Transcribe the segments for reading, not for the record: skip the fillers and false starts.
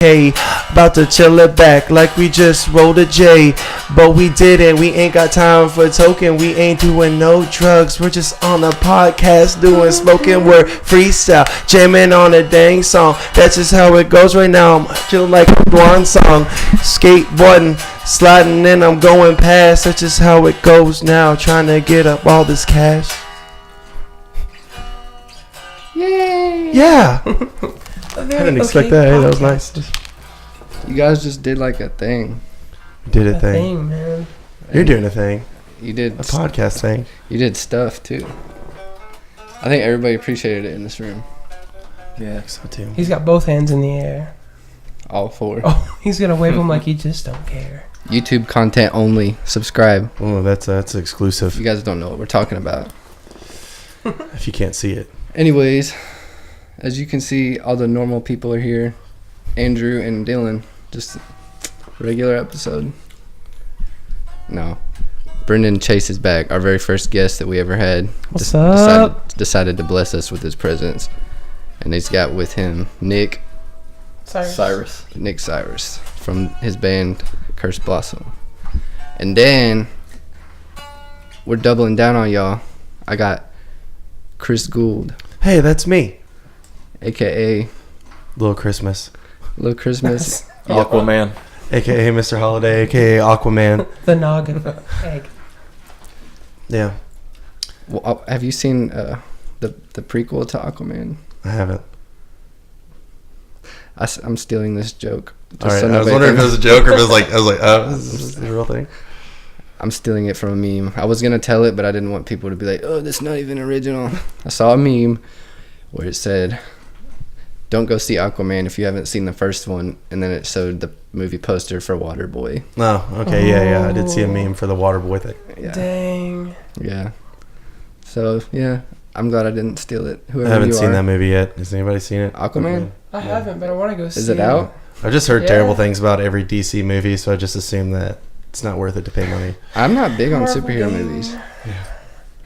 okay. About to chill it back like we just rolled a J. But we didn't. We ain't got time for token. We ain't doing no drugs. We're just on a podcast doing spoken word freestyle. Jamming on a dang song. That's just how it goes right now. I'm feeling like one song. Skateboarding, sliding in, I'm going past. That's just how it goes now. Trying to get up all this cash. Yay! Yeah. I didn't expect that. Hey, that was nice. You guys just did like a thing. Did a thing, man. You're doing a thing. You did a podcast thing. You did stuff too. I think everybody appreciated it in this room. Yeah, so too. He's got both hands in the air. All four. Oh, he's gonna wave them like he just don't care. YouTube content only. Subscribe. Oh, that's exclusive. You guys don't know what we're talking about. If you can't see it. Anyways, as you can see, all the normal people are here. Andrew and Dylan. Just regular episode. No. Brendan Chase is back. Our very first guest that we ever had. What's up? Decided to bless us with his presence. And he's got with him Nick Cyrus. Nick Cyrus from his band Cursed Blossom. And then we're doubling down on y'all. I got Chris Ghoul. Hey, that's me. AKA Little Christmas. Little Christmas. Aquaman. AKA Mr. Holiday, AKA Aquaman. The noggin egg. Yeah. Well, have you seen the prequel to Aquaman? I haven't. I'm stealing this joke. All right, I was wondering if it was a joke or if it was like, oh, this is the real thing. I'm stealing it from a meme. I was going to tell it, but I didn't want people to be like, oh, that's not even original. I saw a meme where it said, don't go see Aquaman if you haven't seen the first one. And then it showed the movie poster for Waterboy. Oh, okay. Yeah. I did see a meme for the Waterboy thing. Yeah. Dang. Yeah. So, yeah. I'm glad I didn't steal it. I haven't seen that movie yet. Has anybody seen it? Aquaman? I haven't, but I want to go see it. Is it out? I've just heard terrible things about every DC movie, so I just assume that it's not worth it to pay money. I'm not big on superhero movies. Yeah.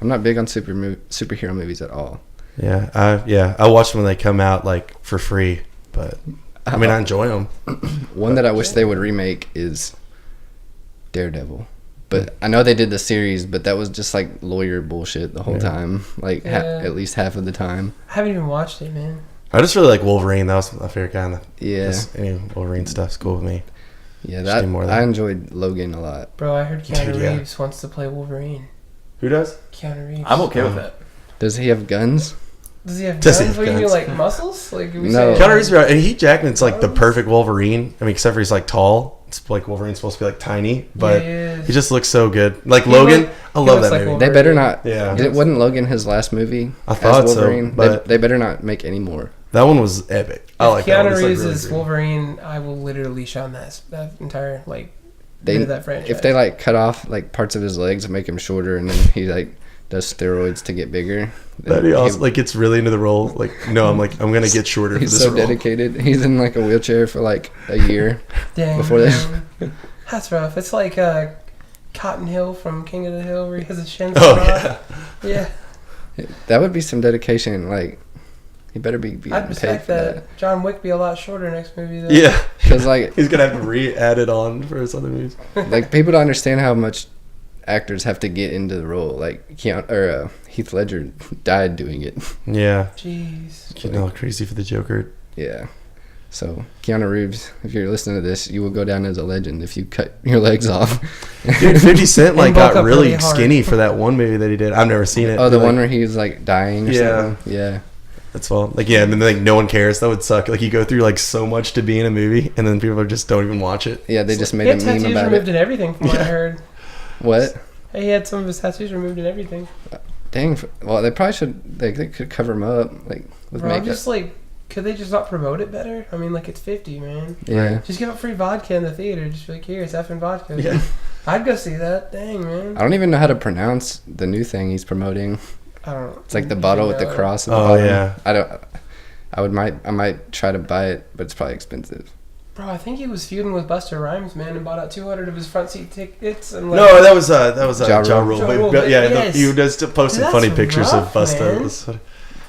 I'm not big on superhero movies at all. Yeah, I watch them when they come out like for free, but I mean I enjoy them. One that I wish they would remake is Daredevil, but I know they did the series, but that was just like lawyer bullshit the whole time, like at least half of the time. I haven't even watched it, man. I just really like Wolverine. That was my favorite kind. Yeah, any Wolverine stuff's cool with me. Yeah, I enjoyed Logan a lot. Bro, I heard Keanu Reeves wants to play Wolverine. Who does? Keanu Reeves. I'm okay with that. Does he have guns? Does he have guns? What do you mean, like muscles? Like no. Keanu Reeves, and Hugh Jackman's like the perfect Wolverine. I mean, except for he's like tall. It's like Wolverine's supposed to be like tiny, but he just looks so good. Like Logan, I love that movie. Wolverine. They better not. Yeah. Wasn't Logan his last movie? I thought as Wolverine? so, but they better not make any more. That one was epic. I like that one. Keanu Reeves really is great. Wolverine. I will literally shun that entire bit of that franchise. If they like cut off like parts of his legs and make him shorter, and then he like does steroids to get bigger. That'd be awesome. Like gets really into the role. Like no, I'm gonna get shorter. He's for this so role. dedicated. He's in like a wheelchair for like a year. Dang, before that. That's rough. It's like Cotton Hill from King of the Hill, where he has his shins. Yeah. That would be some dedication. Like he better be I'd paid respect for that. John Wick be a lot shorter next movie though. Yeah, because like he's gonna have to re-add it on for his other movies. Like people don't understand how much actors have to get into the role. Like Heath Ledger died doing it. Yeah. Jeez. Getting all crazy for the Joker. Yeah. So Keanu Reeves, if you're listening to this, you will go down as a legend if you cut your legs off. Dude, 50 Cent got really skinny for that one movie that he did. I've never seen it. Oh, the one where he's like dying or something? Yeah. That's all. Like, yeah, and then like no one cares. That would suck. Like you go through like so much to be in a movie, and then people just don't even watch it. Yeah, they just made a meme about it. He had tattoos removed and everything from what I heard. What? He had some of his tattoos removed and everything. Dang. Well, they probably should. They could cover him up like with makeup. Just like, could they just not promote it better? I mean, like it's 50, man. Yeah. Just give out free vodka in the theater. Just be like, here, it's effing vodka. Yeah. I'd go see that. Dang, man. I don't even know how to pronounce the new thing he's promoting. I don't know. It's like the bottle with the cross at the bottom. Yeah. I might try to buy it, but it's probably expensive. Bro, I think he was feuding with Busta Rhymes, man, and bought out 200 of his front seat tickets. And no, that was Ja Rule. Ja Rule. He was posting funny pictures of Busta.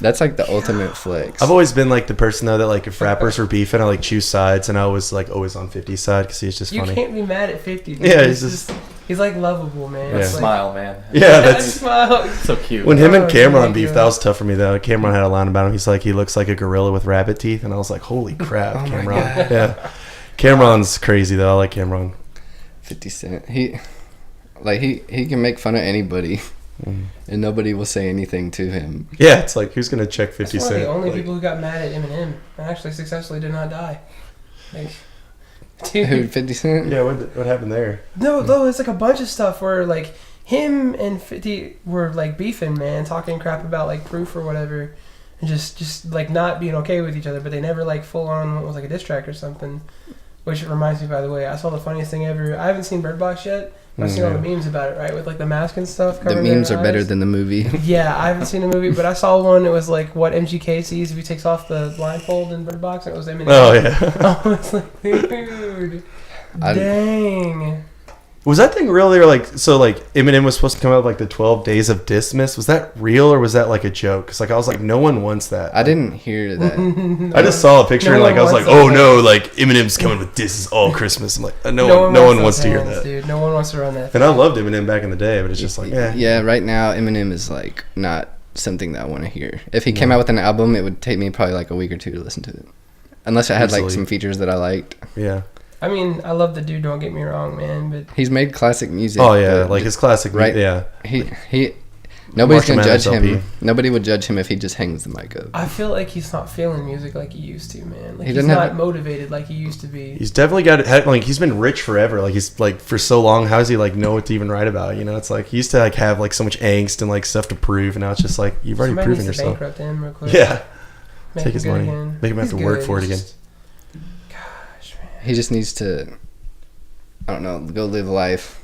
That's like the ultimate flex. I've always been like the person though that like if rappers were beefing, I like choose sides, and I was like always on 50's side because he's just You funny. can't be mad at 50. Dude. Yeah, he's just he's like lovable, man. Yeah. It's like, Smile, man. yeah. That's smile. So cute. when him Oh, and Cameron thank beefed. you. That was tough for me though. Cameron had a line about him. He's like he looks like a gorilla with rabbit teeth, and I was like, holy crap, Oh my Cameron. God. Yeah, Cameron's crazy though. I like Cameron. 50 Cent. He can make fun of anybody, and nobody will say anything to him. Yeah, it's like who's gonna check 50 That's one of Cent? the only Like, people who got mad at Eminem and actually successfully did not die. Like, Who, dude, 50 Cent? yeah, what happened there? no, it's like a bunch of stuff where like him and 50 were like beefing, man, talking crap about like Proof or whatever, and just like not being okay with each other, but they never like full on went with like a diss track or something. Which reminds me, by the way, I saw the funniest thing ever. I haven't seen Bird Box yet. I've seen all the memes about it, right? With like the mask and stuff. The covering their memes are better eyes. than the movie. Yeah, I haven't seen the movie, but I saw one. It was like what MGK sees if he takes off the blindfold in Bird Box, and it was Eminem. Oh yeah. I was like, dude, I- dang. Was that thing real? They were like, so like Eminem was supposed to come out with like the 12 days of Dismiss. Was that real or was that like a joke? Because like I was like, no one wants that. I didn't hear that. I just saw a picture No and like I was one like, wants oh that. no, like Eminem's coming with This Is All Christmas. I'm like, no one wants those to hear hands, that. dude. No one wants to run that. And I loved Eminem back in the day, but it's just like, yeah. Yeah, right now Eminem is like not something that I want to hear. If he came out with an album, it would take me probably like a week or two to listen to it, unless it had like Easily. some features that I liked. Yeah. I mean, I love the dude. Don't get me wrong, man. But He's made classic music. Oh yeah, but like his classic, right. yeah. he nobody's Marshall gonna judge Mathers him. LP. Nobody would judge him if he just hangs the mic up. I feel like he's not feeling music like he used to, man. Like He he's doesn't not have- motivated like he used to be. He's definitely got it. Like he's been rich forever. Like he's like for so long. How does he like know what to even write about? You know, it's like he used to like have like so much angst and like stuff to prove, and now it's just like you've already Somebody proven needs to yourself. bankrupt him real quick. Yeah. Make Take him his good money. again. Make him have He's to work good. for it He's again. just- Gosh, man. He just needs to, I don't know, go live life,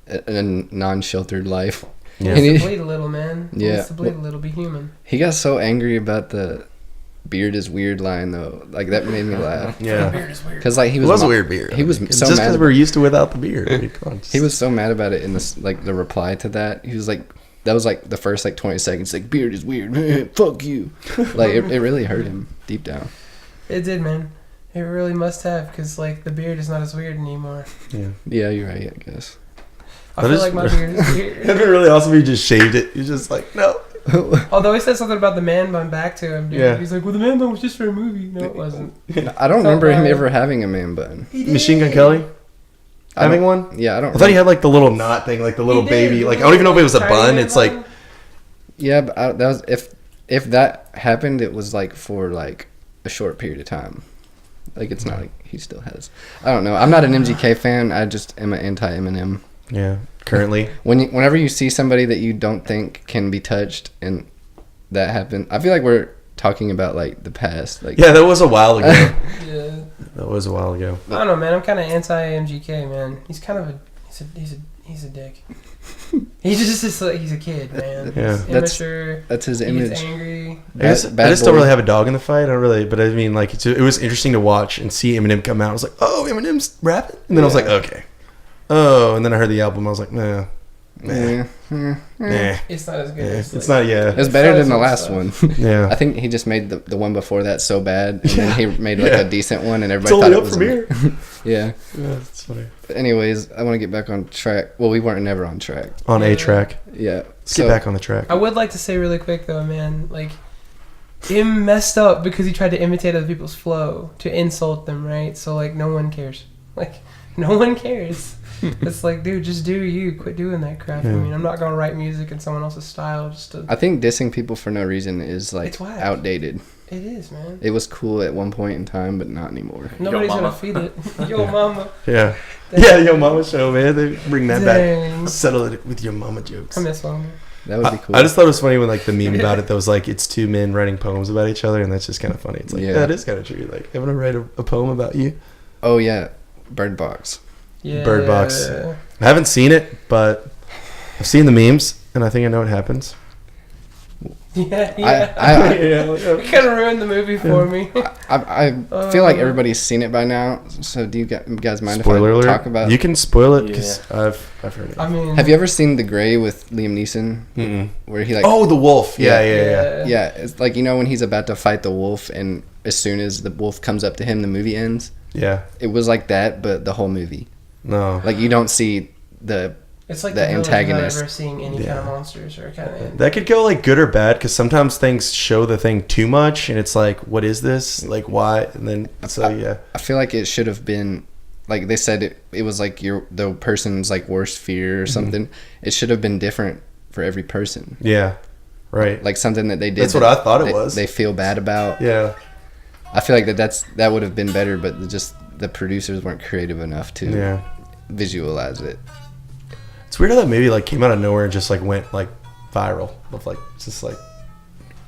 a non-sheltered life. Yeah. He He, needs to bleed a little, man. He Yeah. needs to bleed a little. Be human. he got so angry about the beard is weird line though. Like that made me laugh. Yeah. Beard is weird. Because like he It was, was a mo- weird beard. He was I mean, so just mad. because we're used to without the beard. I mean, come on, He was so mad about it in this, like the reply to that. He was like, that was like the first like 20 seconds. Like beard is weird. Fuck you. Like it really hurt him deep down. It did, man. It really must have, because like the beard is not as weird anymore. Yeah. Yeah, you're right. I guess. I That feel is- like my beard is It'd weird. be really awesome if he just shaved it. He's just like, no. Although he said something about the man bun back to him, dude. Yeah. He's like, well, the man bun was just for a movie. No, it wasn't. I don't remember him bad. ever having a man button. He did. Machine Gun Kelly I having don't- one? Yeah, I don't. I thought he had like the little knot thing, like the little He did. baby. Like I don't even know if it was a Tiny bun. man It's like bun. Yeah, but that was if that happened, it was like for like a short period of time. Like it's not like he still has. I don't know. I'm not an MGK fan. I just am an anti Eminem. yeah. Currently, Whenever you see somebody that you don't think can be touched and that happened, I feel like we're talking about like the past. Like yeah, that was a while ago. Yeah. That was a while ago. I don't know, man. I'm kind of anti MGK, man. He's kind of a he's a dick. He's just like he's a kid, man. Yeah. He's That's immature. that's his He image. gets angry. I just Bad don't boy. really have a dog in the fight. I don't really, but I mean, like it was interesting to watch and see Eminem come out. I was like, oh, Eminem's rapping, and then I was like, Yeah. okay. Oh, and then I heard the album. I was like, nah, Yeah. nah. It's not as good. Yeah. as, It's like- not. Yeah, It was better than the Sounds last like one. yeah. I think he just made the one before that so bad, and then he made like Yeah. a decent one, and It's everybody only thought it up was from here. yeah. Yeah, it's funny. But anyways, I want to get back on track. Well, we weren't never on track. On Yeah. a track. Yeah. Let's get back on the track. I would like to say really quick though, man, like him messed up because he tried to imitate other people's flow to insult them, right? So like no one cares. Like no one cares. It's like, dude, just do you. Quit doing that crap. Yeah. I mean, I'm not gonna write music in someone else's style just to. I think dissing people for no reason is like It's whack. outdated. It is, man. It was cool at one point in time, but not anymore. Nobody's Yo, gonna mama. feed it. Yo, mama. Yeah. Dang. Yeah, Yo Mama show, man. They bring that Dang. back. Settle it with Your Mama jokes. I miss mama. That would be cool. I just thought it was funny when like the meme about it that was like it's two men writing poems about each other, and that's just kind of funny. It's like Yeah. that is kind of true. Like I'm gonna write a poem about you. Oh yeah, Bird Box. Yeah. Bird Box. I haven't seen it, but I've seen the memes, and I think I know what happens. Yeah. I Kind of ruined the movie for me. I feel like everybody's seen it by now. So do you guys mind Spoiler if I alert. talk about? You can spoil it because I've heard it. I mean, Have you ever seen The Grey with Liam Neeson? Mm-mm. Where he like The wolf. Yeah. yeah, it's like, you know, when he's about to fight the wolf, and as soon as the wolf comes up to him, the movie ends. Yeah. It was like that, but the whole movie. No. Like, you don't see the it's like the the antagonist. antagonist. Never seeing any kind of monsters or kind of. That could go like good or bad because sometimes things show the thing too much and it's like, what is this? Like, why? And then I feel like it should have been like they said it was like the person's like worst fear or something. It should have been different for every person. Yeah. Right. Like something that they did. That's what I thought it was. They feel bad about. Yeah. I feel like that would have been better, but just the producers weren't creative enough to visualize it. It's weird how that movie like came out of nowhere and just like went like viral of like just like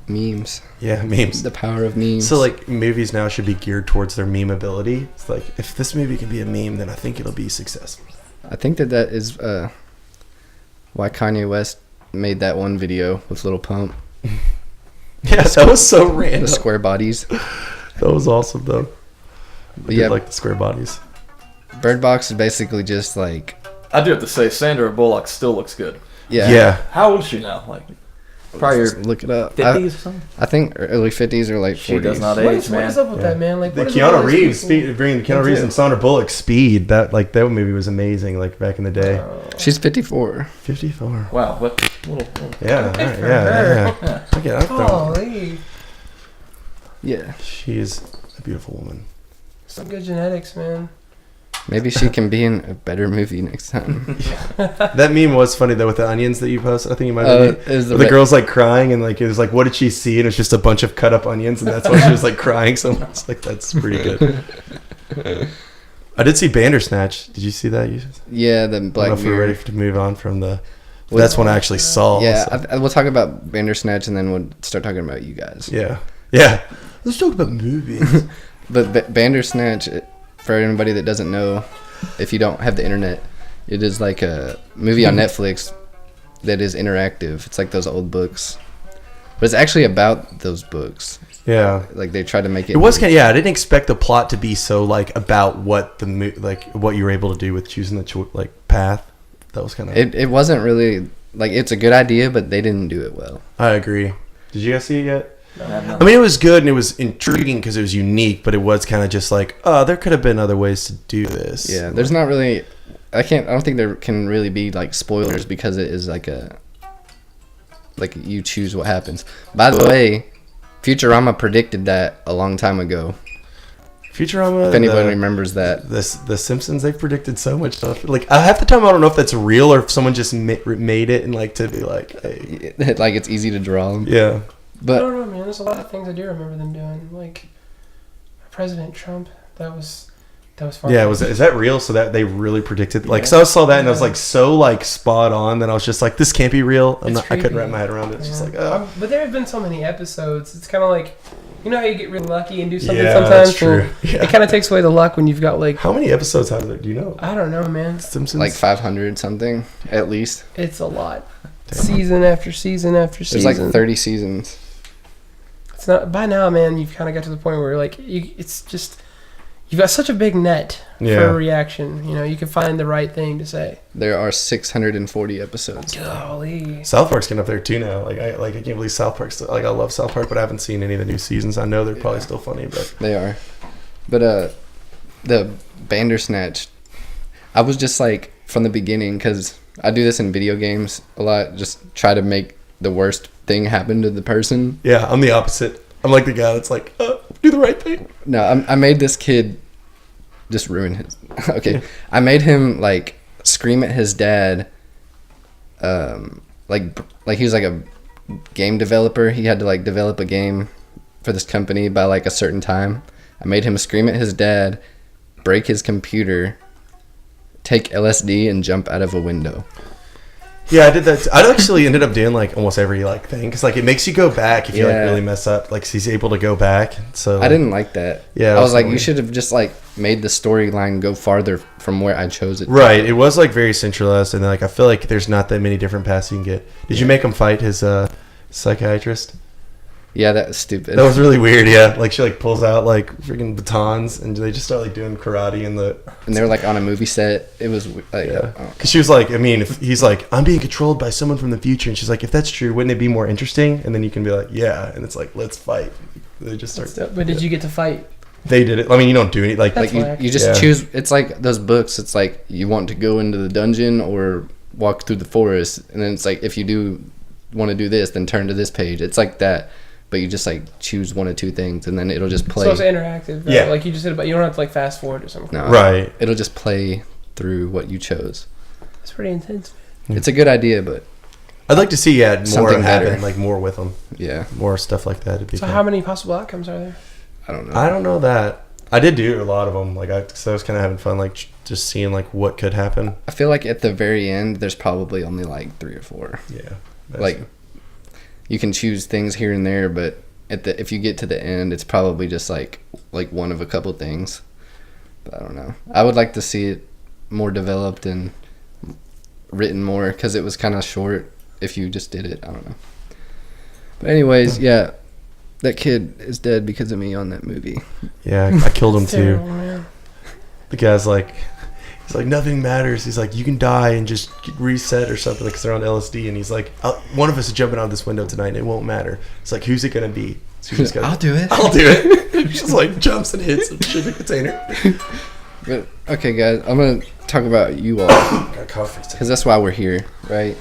memes. Yeah, memes. The power of memes. So like movies now should be geared towards their meme ability. It's like if this movie can be a meme, then I think it'll be successful. I think that is why Kanye West made that one video with Lil Pump. Yeah, that was so random. The square bodies. That was awesome though. I Yeah, did like the square bodies. Bird Box is basically just like. I do have to say, Sandra Bullock still looks good. Yeah. How old is she now? Like, probably look it up. 50s or something? I think early 50s or late 40s. She does not What age, is man. up with that, man? Like, The what is Keanu all these Reeves people- bringing the Keanu Reeves and Sandra Bullock Speed. That movie was amazing. Like back in the day. She's 54. 54. Wow, what little. Yeah, Good right, for yeah. her. Look at that. Holy, Yeah. She is a beautiful woman. some good genetics, man. Maybe she can be in a better movie next time. That meme was funny though with the onions that you posted. I think you might have. Is The girl's like crying and like it was like, what did she see? And it was just a bunch of cut up onions, and that's why she was like crying so much. Like that's pretty good. I did see Bandersnatch. Did you see that? Yeah, the I don't know Black if we're ready Mirror. to move on from the. That's one I actually saw. Yeah, so. we'll talk about Bandersnatch and then we'll start talking about you guys. Yeah. Let's talk about movies. But Bandersnatch, for anybody that doesn't know, if you don't have the internet, it is like a movie on Netflix that is interactive. It's like those old books, but it's actually about those books. Yeah. Like they tried to make it. It was kind of, I didn't expect the plot to be so like about what what you were able to do with choosing the path. That was kind of. It wasn't really like it's a good idea, but they didn't do it well. I agree. Did you guys see it yet? No. I mean, it was good and it was intriguing because it was unique, but it was kind of just like, oh, there could have been other ways to do this. Yeah, there's not really. I don't think there can really be like spoilers because it is like you choose what happens. By the way, Futurama predicted that a long time ago. Futurama. If anybody remembers that. The Simpsons, they've predicted so much stuff. Like half the time, I don't know if that's real or if someone just made it and like to be like, hey, Like it's easy to draw them. yeah. I But don't know, man. There's a lot of things I do remember them doing. Like President Trump. That was fun. Yeah, is that real? So that they really predicted, like, so I saw that and I was like so like spot on that I was just like, this can't be real. I couldn't creepy. wrap my head around it. It's just like, But there have been so many episodes. It's kind of like, you know how you get really lucky and do something yeah, sometimes. that's true. Well, Yeah. it kind of takes away the luck when you've got like. How many episodes have there? Do you know? I don't know, man. Simpsons. like 500 something at least. It's a lot. Damn. Season after season after There's season. like 30 seasons. It's not by now, man. You've kind of got to the point where like it's just you've got such a big net for a reaction. You know, you can find the right thing to say. There are 640 episodes. Golly. South Park's getting up there too now. I can't believe South Park's still, like, I love South Park, but I haven't seen any of the new seasons. I know they're probably still funny, but They are. But the Bandersnatch, I was just like from the beginning, because I do this in video games a lot, just try to make the worst thing happen to the person. yeah, I'm the opposite. I'm like the guy that's like, do the right thing. No, I made this kid just ruin his. Okay, I made him like scream at his dad. Like he was like a game developer. He had to like develop a game for this company by like a certain time. I made him scream at his dad, break his computer, take LSD, and jump out of a window. Yeah, I did that. I actually ended up doing like almost every like thing because like it makes you go back if you like really mess up. Like he's able to go back. So I didn't like that. Yeah, I was like, weird. you should have just like made the storyline go farther from where I chose it. Right, it was like very centralized, and like I feel like there's not that many different paths you can get. Did you make him fight his psychiatrist. Yeah, that was stupid. That was really weird. Yeah, like she like pulls out like freaking batons and they just start like doing karate in the. And they were like on a movie set. It was like, Yeah, because she was like, I mean, if he's like, I'm being controlled by someone from the future, and she's like, if that's true, wouldn't it be more interesting? And then you can be like, yeah, and it's like, let's fight. They just start. But did you get to fight? They did it. I mean, you don't do any like That's you just Yeah. choose. It's like those books. It's like you want to go into the dungeon or walk through the forest, and then it's like if you do want to do this, then turn to this page. It's like that, but you just like choose one of two things, and then it'll just play. So it's interactive. Right? Yeah. Like you just said, but you don't have to like fast forward or something. No, Right. It'll just play through what you chose. It's pretty intense. It's a good idea, but I'd like to see more Something happen, better. like more with them, yeah, more stuff like that. It'd be So fun. how many possible outcomes are there? I don't know. I don't know that. I did do a lot of them. Like so I was kind of having fun, like just seeing like what could happen. I feel like at the very end, there's probably only like 3 or 4. Yeah. Like you can choose things here and there, but if you get to the end, it's probably just like one of a couple things. But I don't know. I would like to see it more developed and written more because it was kind of short. If you just did it, I don't know. But anyways, yeah, that kid is dead because of me on that movie. Yeah, I killed him too. Terrible, man. The guy's like, he's like, nothing matters. He's like, you can die and just reset or something because they're on LSD. And he's like, one of us is jumping out this window tonight and it won't matter. It's like, who's it gonna be? So you just gotta- I'll do it. I'll do it. He just like jumps and hits a shipping container. But okay, guys, I'm gonna talk about you all Got coffee. because that's why we're here, right?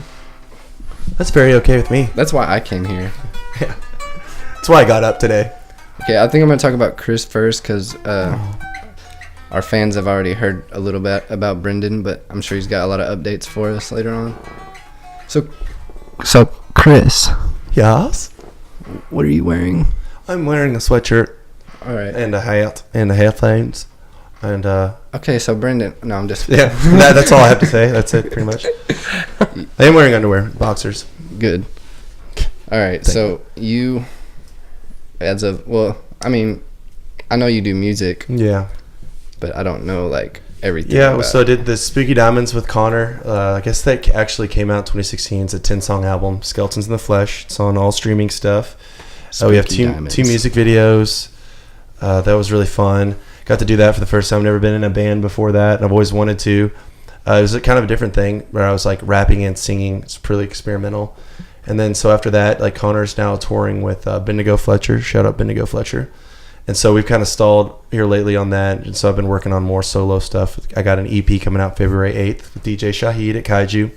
That's very okay with me. That's why I came here. Yeah. That's why I got up today. Okay, I think I'm gonna talk about Chris first because our fans have already heard a little bit about Brendan, but I'm sure he's got a lot of updates for us later on. So Chris, Yes. what are you wearing? I'm wearing a sweatshirt All right. and a hat and the headphones. And Okay, so Brendan. No, I'm just yeah, that's all I have to say. That's it, pretty much. I am wearing underwear, boxers. good. All right, so you, as of I mean, I know you do music, Yeah. but I don't know like everything. Yeah, about so I did the Spooky Diamonds with Connor. I guess that actually came out in 2016. It's a 10-song album, Skeletons in the Flesh. It's on all streaming stuff. We have Spooky two Diamonds. music videos. That was really fun. Got to do that for the first time. Never been in a band before that, and I've always wanted to. It was kind of a different thing where I was like rapping and singing. It's pretty experimental. And then so after that, like Connor's now touring with Bendigo Fletcher. Shout out Bendigo Fletcher. And so we've kind of stalled here lately on that. And so I've been working on more solo stuff. I got an EP coming out February 8th with DJ Shahid at Kaiju.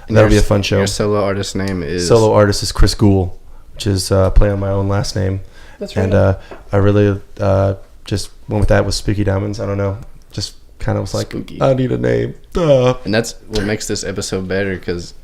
And that'll be a fun show. Your solo artist name is Solo artist is Chris Ghoul, which is play on my own last name. That's right. And I really just went with that with Spooky Diamonds. I don't know. Just kind of was like, Spooky. I need a name. Duh. And that's what makes this episode better because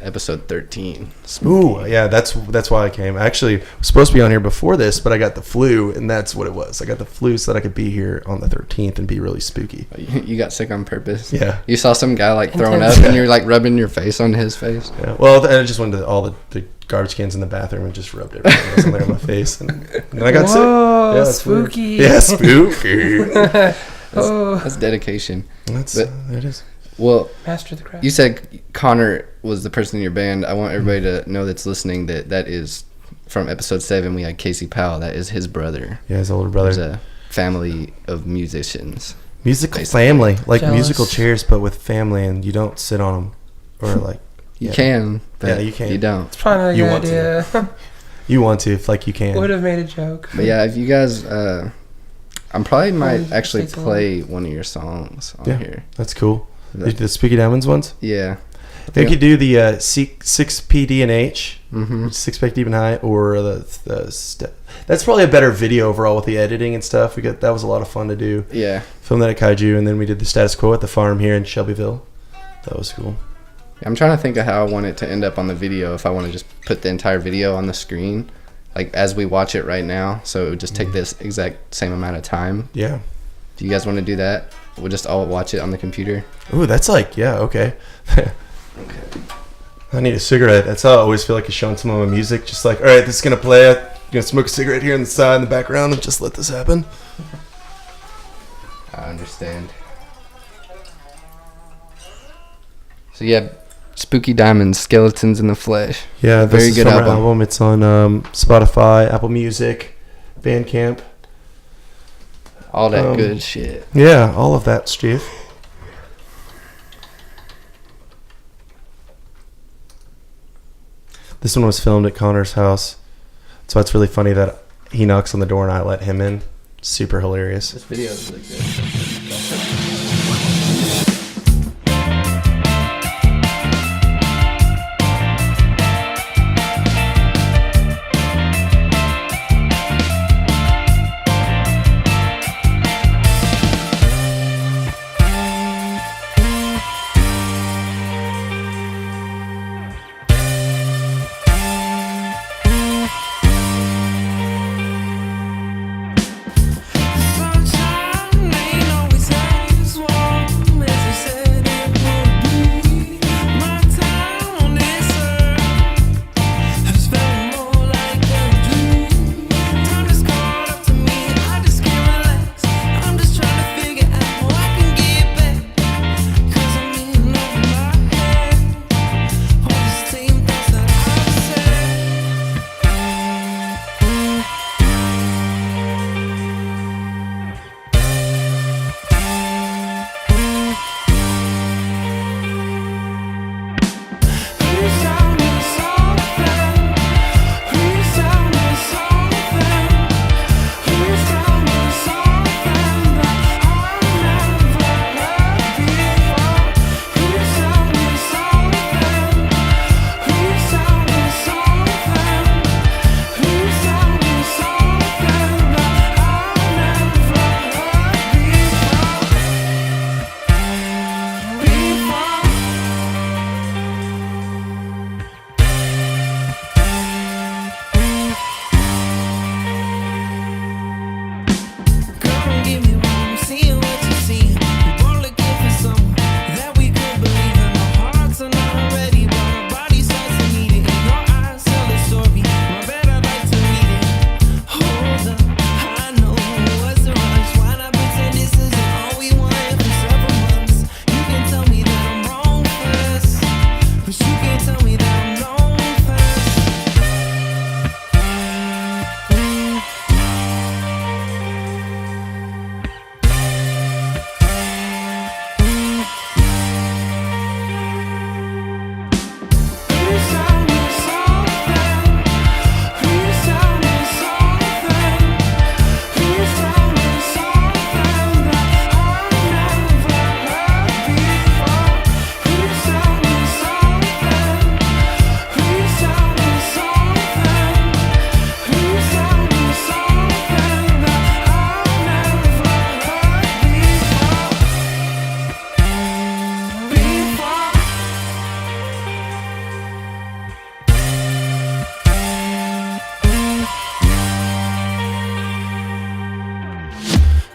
episode 13. Ooh, yeah, that's why I came. I actually was supposed to be on here before this, but I got the flu, and that's what it was. I got the flu so that I could be here on the 13th and be really spooky. You got sick on purpose. Yeah. You saw some guy like throwing up, Intense. and you're like rubbing your face on his face. Yeah. Well, and I just went to all the garbage cans in the bathroom and just rubbed everything that was in there on my face, and then I got sick. Whoa, Yeah, it's weird. spooky. Yeah, spooky. Oh, That's dedication. That's But- it is. Well, master the craft. you said Connor was the person in your band. I want everybody to know that's listening that is from episode 7. We had Casey Powell. That is his brother. Yeah, his older There's brother. a family of musicians. Musical basically. family, like Jealous. musical chairs, but with family, and you don't sit on them, or like You yeah. can, but Yeah, you can. You don't. It's probably not a You good want to. idea. You want to, if like you can. Would have made a joke. But yeah, if you guys, I'm probably might Always actually takes a play one of your songs on Yeah. here. That's cool. That- The Spooky Diamonds ones. Yeah. They could do the 6PD and H, Mm-hmm. 6 Deep and High, or that's probably a better video overall with the editing and stuff. That was a lot of fun to do. Yeah. Film that at Kaiju, and then we did the status quo at the farm here in Shelbyville. That was cool. I'm trying to think of how I want it to end up on the video. If I want to just put the entire video on the screen, like as we watch it right now, so it would just take this exact same amount of time. Yeah. Do you guys want to do that? We'll just all watch it on the computer. Ooh, that's like, yeah, okay. I need a cigarette. That's how I always feel like it's showing some of my music. Just like, all right, this is going to play. I'm going to smoke a cigarette here on the side in the background and just let this happen. I understand. So yeah, Spooky Diamonds, Skeletons in the Flesh. Yeah, this Very is good from our album. album. It's on Spotify, Apple Music, Bandcamp. All that good shit. Yeah, all of that, Steve. This one was filmed at Connor's house. So it's really funny that he knocks on the door and I let him in. Super hilarious. This video is really good. Sunshine ain't always as warm as you said it would be. My time on this earth has felt more like a dream. Time is caught up to me, I just can't relax. I'm just trying to figure out how I can get back. 'Cause I'm in over my head. All the same things that I've said. Please tell me something. Please tell me something. Please tell me something that I've never heard before. Please tell me something. Please tell me something. Please tell me something that I've never heard before. Come give me one, seeing what you see. We both looking for something that we could believe in. Our hearts are not ready, but our body starts to need it. In your eyes, tell the story. My bed, I'd like to read it. Hold up, I know what's the rush. Why not pretend this isn't all we wanted for several months? You can tell me that I'm wrong first, but you can tell me that I'm wrong first. Please tell me something. Please tell me something. Please tell me something that I've never heard before. Please tell me something. Please tell me something. Please tell me something that I've never heard before.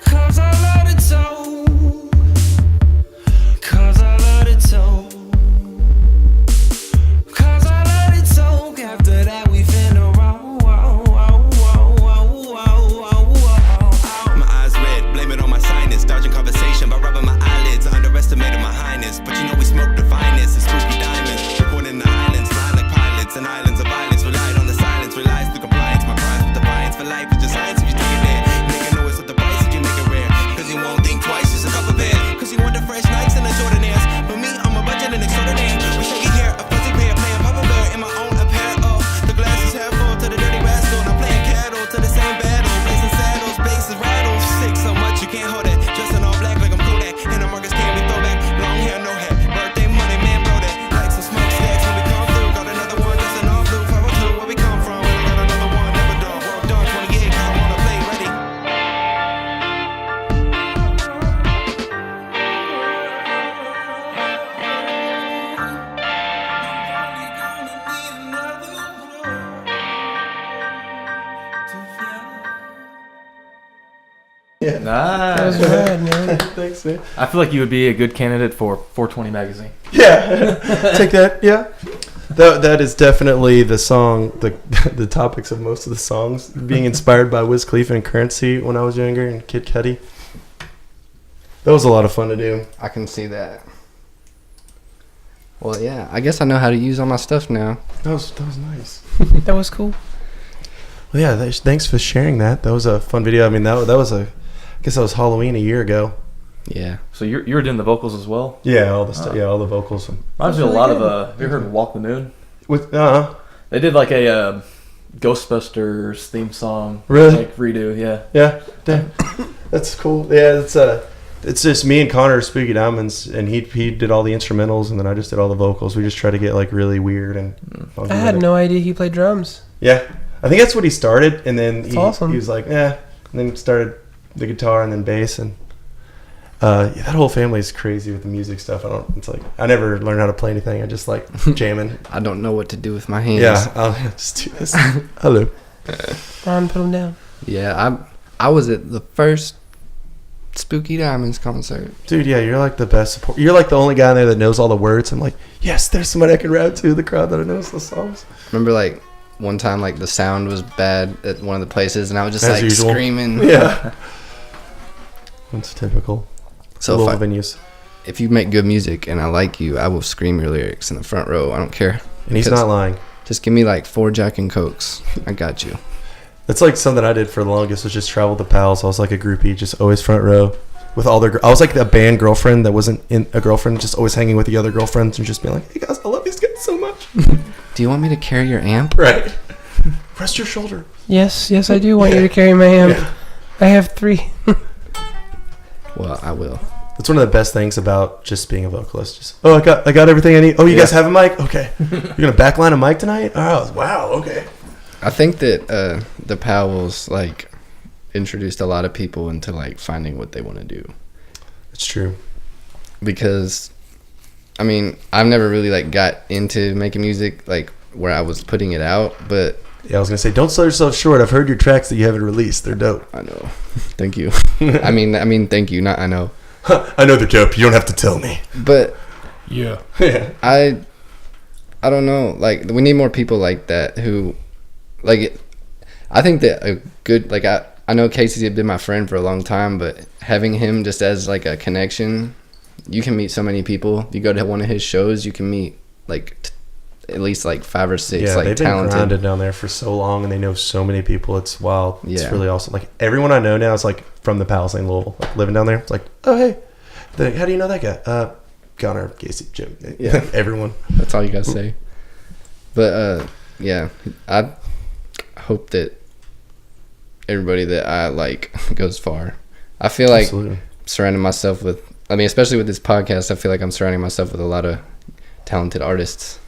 Cause I let it so. Cause I let it so. Cause I let it soak. After that we finna roll. My eyes red, blame it on my sinus. Dodging conversation by rubbing my eyelids. Underestimating my highness, but you know we smoke the finest. It's spooky diamonds, we're born in the islands, flying like pilots. And islands of violence relied on the silence, relies through compliance. My prize with defiance for life is just science. If you take it there, nigga know it's with the price if you make it rare. Cause you won't think twice, just a couple beer. Cause you want the fresh nights and the Jordanaires. But me, I'm a budget and extraordinaire. We shaggy hair, a fuzzy pair, playing Papa Bear in my own apparel. The glass is half full to the dirty rascal. And I'm playing cattle to the same battle. Blazing saddles, bases, rattles. Sick so much you can't hold it. Dressed in all black like I'm Kodak. And the markets can't be throwback. Long hair, no hat. Birthday money, man, bro that. Like some smokestacks when we come through. Got another one, just an all blue. 502, where we come from. We got another one, never done. Work done, 28, cause I wanna play ready. That was Nice. bad, man. Thanks, man. I feel like you would be a good candidate for 420 magazine. Yeah, take that. Yeah, that is definitely the song. The topics of most of the songs being inspired by Wiz Khalifa and Currency when I was younger, and Kid Cudi. That was a lot of fun to do. I can see that. Well, yeah. I guess I know how to use all my stuff now. That was nice. That was cool. Well, yeah, thanks for sharing that. That was a fun video. I mean, that was I guess that was Halloween a year ago. Yeah. So you were doing the vocals as well? Yeah, all the stuff. Yeah, all the vocals. Reminds me a lot of have you heard Walk the Moon? With They did like a Ghostbusters theme song. Really? Like redo, yeah. Yeah, damn. That's cool. Yeah, it's just me and Connor, Spooky Diamonds, and he did all the instrumentals, and then I just did all the vocals. We just try to get like really weird and funky I with had it. no idea he played drums. Yeah, I think that's what he started, and then awesome. He was like, and then started the guitar and then bass, and yeah, that whole family is crazy with the music stuff. It's like I never learned how to play anything. I just like jamming. I don't know what to do with my hands. Yeah, I'll just do this. Hello. Ron, put him down. Yeah, I was at the first Spooky Diamonds concert. Dude, yeah, you're like the best support. You're like the only guy in there that knows all the words. I'm like, yes, there's somebody I can rap to. The crowd that knows the songs. Remember, like, one time, like, the sound was bad at one of the places, and I was just, As like, usual. screaming. Yeah. That's typical. So Little venues. if you make good music and I like you, I will scream your lyrics in the front row. I don't care. And he's Because not lying. Just give me, like, 4 Jack and Cokes. I got you. That's like something I did for the longest was just travel to pals. I was like a groupie, just always front row with all their. I was like a band girlfriend that wasn't in a girlfriend, just always hanging with the other girlfriends and just being like, "Hey guys, I love these guys so much." Do you want me to carry your amp? Right. Rest your shoulder. Yes, I do want you to carry my amp. Yeah. I have 3. Well, I will. That's one of the best things about just being a vocalist. Just I got everything I need. Oh, you guys have a mic? Okay. You're gonna backline a mic tonight? Oh, wow. Okay. I think that the Powells, like, introduced a lot of people into, like, finding what they want to do. It's true. Because, I mean, I've never really, like, got into making music, like, where I was putting it out, but... Yeah, I was gonna say, don't sell yourself short. I've heard your tracks that you haven't released. They're dope. I know. Thank you. I mean, thank you. Not I know. I know they're dope. You don't have to tell me. But Yeah. I don't know. Like, we need more people like that who, like, I think that a good, like, I know Casey had been my friend for a long time, but having him just as, like, a connection, you can meet so many people. If you go to one of his shows, you can meet, like, at least, like, 5 or 6, Yeah, like, they've been talented. grounded down there for so long, and they know so many people. It's wild. It's Yeah. really awesome. Like, everyone I know now is, like, from the Palisade, Louisville. Like, living down there. It's like, oh, hey. They're like, how do you know that guy? Connor, Casey, Jim. Yeah. Everyone. That's all you gotta say. But yeah, I hope that everybody that I like goes far. I feel like Absolutely. surrounding myself with, I mean, especially with this podcast, I feel like I'm surrounding myself with a lot of talented artists,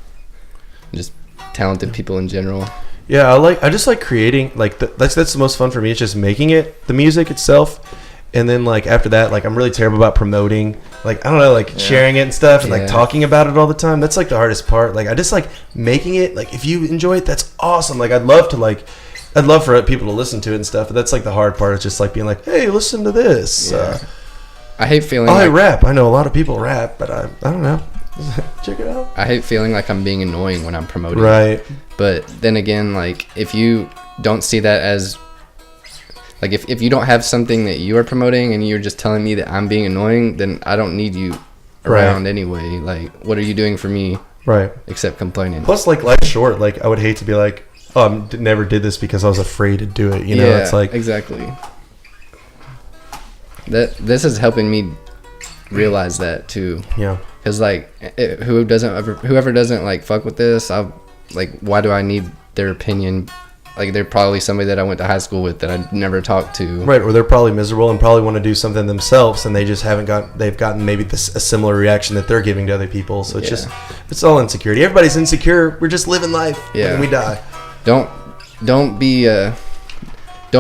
just talented people in general. Yeah, I just like creating, like, that's the most fun for me. It's just making it, the music itself. And then, like, after that, like, I'm really terrible about promoting, like, I don't know, like, sharing it and stuff and, like, Yeah. talking about it all the time. That's, like, the hardest part. Like, I just like making it. Like, if you enjoy it, that's awesome. Like, I'd love for people to listen to it and stuff. But that's, like, the hard part. It's just, like, being like, hey, listen to this. Yeah. I hate feeling I like, rap. I know a lot of people rap, but I don't know. Check it out. I hate feeling like I'm being annoying when I'm promoting. Right. But then again, like, if you don't see that as, like, if you don't have something that you are promoting and you're just telling me that I'm being annoying, then I don't need you around anyway. Like, what are you doing for me Right. except complaining? Plus, like, life's short. Like, I would hate to be like, oh, I never did this because I was afraid to do it. You know, Yeah, it's like, exactly. This is helping me realize that too. yeah. Cause like, whoever doesn't like fuck with this, why do I need their opinion? Like, they're probably somebody that I went to high school with that I never talked to. Right, or they're probably miserable and probably want to do something themselves, and they just they've gotten maybe a similar reaction that they're giving to other people. So it's Yeah. it's all insecurity. Everybody's insecure. We're just living life. Yeah. And we die. Don't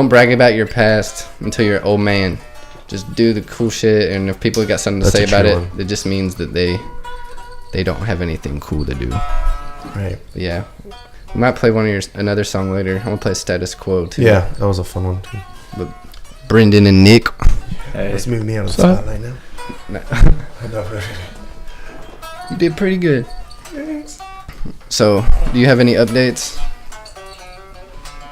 brag about your past until you're an old man. Just do the cool shit, and if people got something to That's say a about true it, one. it just means that they don't have anything cool to do. Right. But yeah, we might play another song later. I'm gonna play Status Quo too. Yeah, that was a fun one too. But Brendan and Nick. Hey, Let's move me out of the So- spotlight now. Nah, I know. you did pretty good. So, do you have any updates?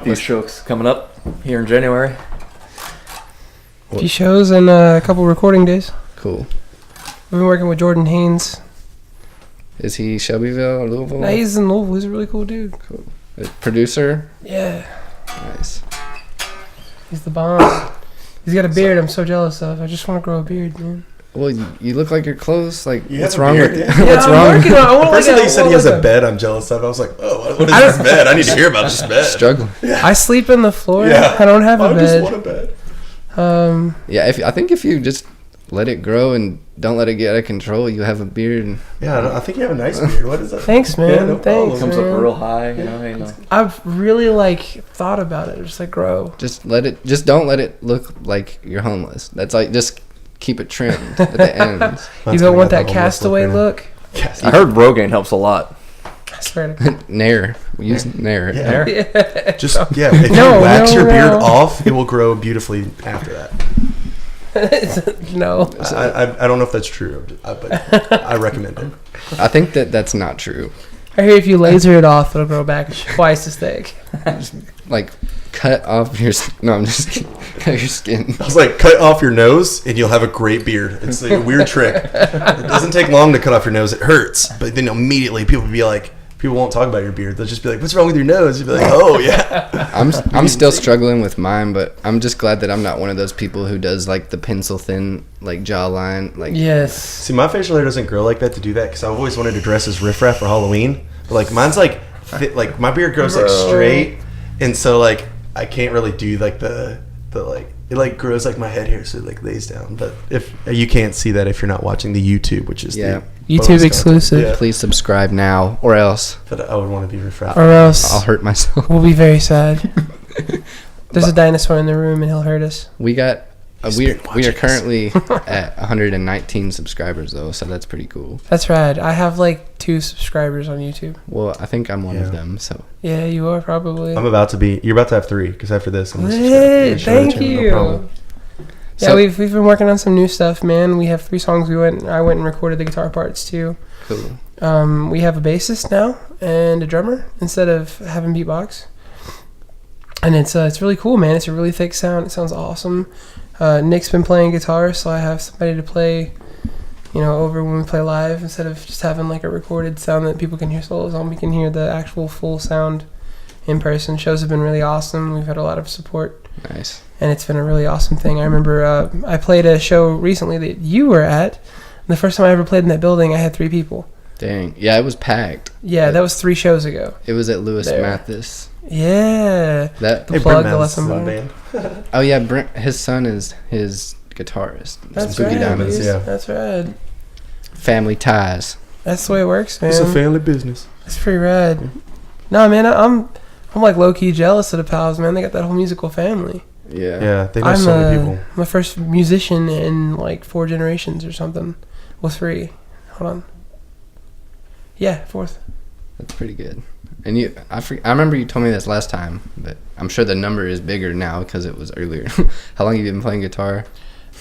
these shows coming up here in January. A few shows and a couple recording days. Cool. We've been working with Jordan Haynes. Is he Shelbyville or Louisville? No, he's in Louisville. He's a really cool dude. Producer? Yeah, Nice. he's the bomb. He's got a beard I'm so jealous of. I just want to grow a beard, man. Well, you look like you're close. Like, You what's have a wrong beard, with yeah. What's I'm wrong? working on it. I want The person like that you said he has like a bed I'm jealous of, I was like, oh, what is I this bed? I need to hear about this bed. Struggling. I sleep in the floor. Yeah. I don't have a I just bed. want a bed. Yeah, I think if you just let it grow and don't let it get out of control, you have a beard. And Yeah, I think you have a nice beard. What is that? Thanks, man. Yeah, no Thanks, problem. Comes man. up real high, you know. You know. I've really like thought about it. Just like grow. just don't let it look like you're homeless. That's like, just keep it trimmed at the ends. You don't want that castaway look. Yes. I heard Rogaine helps a lot. I swear to God. Nair. We use Nair. Yeah. Yeah. Just if No, you wax no, your beard no. off, it will grow beautifully after that. No. I don't know if that's true, but I recommend it. I think that's not true. I hear if you laser it off, it'll grow back twice as thick. Like, cut off your... No, I'm just kidding. Cut your skin. I was like, cut off your nose and you'll have a great beard. It's a weird trick. It doesn't take long to cut off your nose. It hurts, but then immediately people will be like, people won't talk about your beard. They'll just be like, what's wrong with your nose? You'll be like, oh yeah. I'm still struggling with mine, but I'm just glad that I'm not one of those people who does like the pencil thin like jawline. Like, Yes. See, my facial hair doesn't grow like that to do that because I've always wanted to dress as Riff Raff for Halloween. But like mine's like, like my beard grows like straight, and so like I can't really do like the like it like grows like my head hair, so it like lays down. But if you can't see that if you're not watching the YouTube, which is Yeah. YouTube bonus exclusive. content. please subscribe now, or else Yeah, but I would want to be Riff Raff. Or else I'll hurt myself. we'll be very sad. There's a dinosaur in the room and he'll hurt us. We got He's we been are watching currently at 119 subscribers though, so that's pretty cool. That's rad. I have like 2 subscribers on YouTube. Well, I think I'm one Yeah. of them. So Yeah, you are probably. I'm about to be. You're about to have 3 because after this, I'm gonna Lit, subscribe. Yeah, shout out thank to no you. problem. Yeah, So- we've been working on some new stuff, man. We have 3 songs. I went and recorded the guitar parts too. cool. We have a bassist now and a drummer instead of having beatbox, and it's really cool, man. It's a really thick sound. It sounds awesome. Nick's been playing guitar, so I have somebody to play, over when we play live instead of just having like a recorded sound that people can hear solos on. We can hear the actual full sound in person. Shows have been really awesome. We've had a lot of support, Nice. and it's been a really awesome thing. I remember I played a show recently that you were at. And the first time I ever played in that building, I had 3 people. Dang. Yeah, it was packed. Yeah, that was 3 shows ago. It was at Lewis There. Mathis. Yeah. That. The Hey, plug, Brent the Madison's lesson in the bar. band. Oh yeah, Brent. His son is his guitarist. That's Spooky right, Diamonds. dude. yeah. That's right. Family ties. That's the way it works, man. It's a family business. It's pretty rad. No, man, I'm like low key jealous of the Pals, man. They got that whole musical family. Yeah. Yeah, they know I'm so many people. my first musician in like 4 generations or something. Well, 3. Hold on. Yeah, 4th. That's pretty good. And I remember you told me this last time, but I'm sure the number is bigger now because it was earlier. How long have you been playing guitar?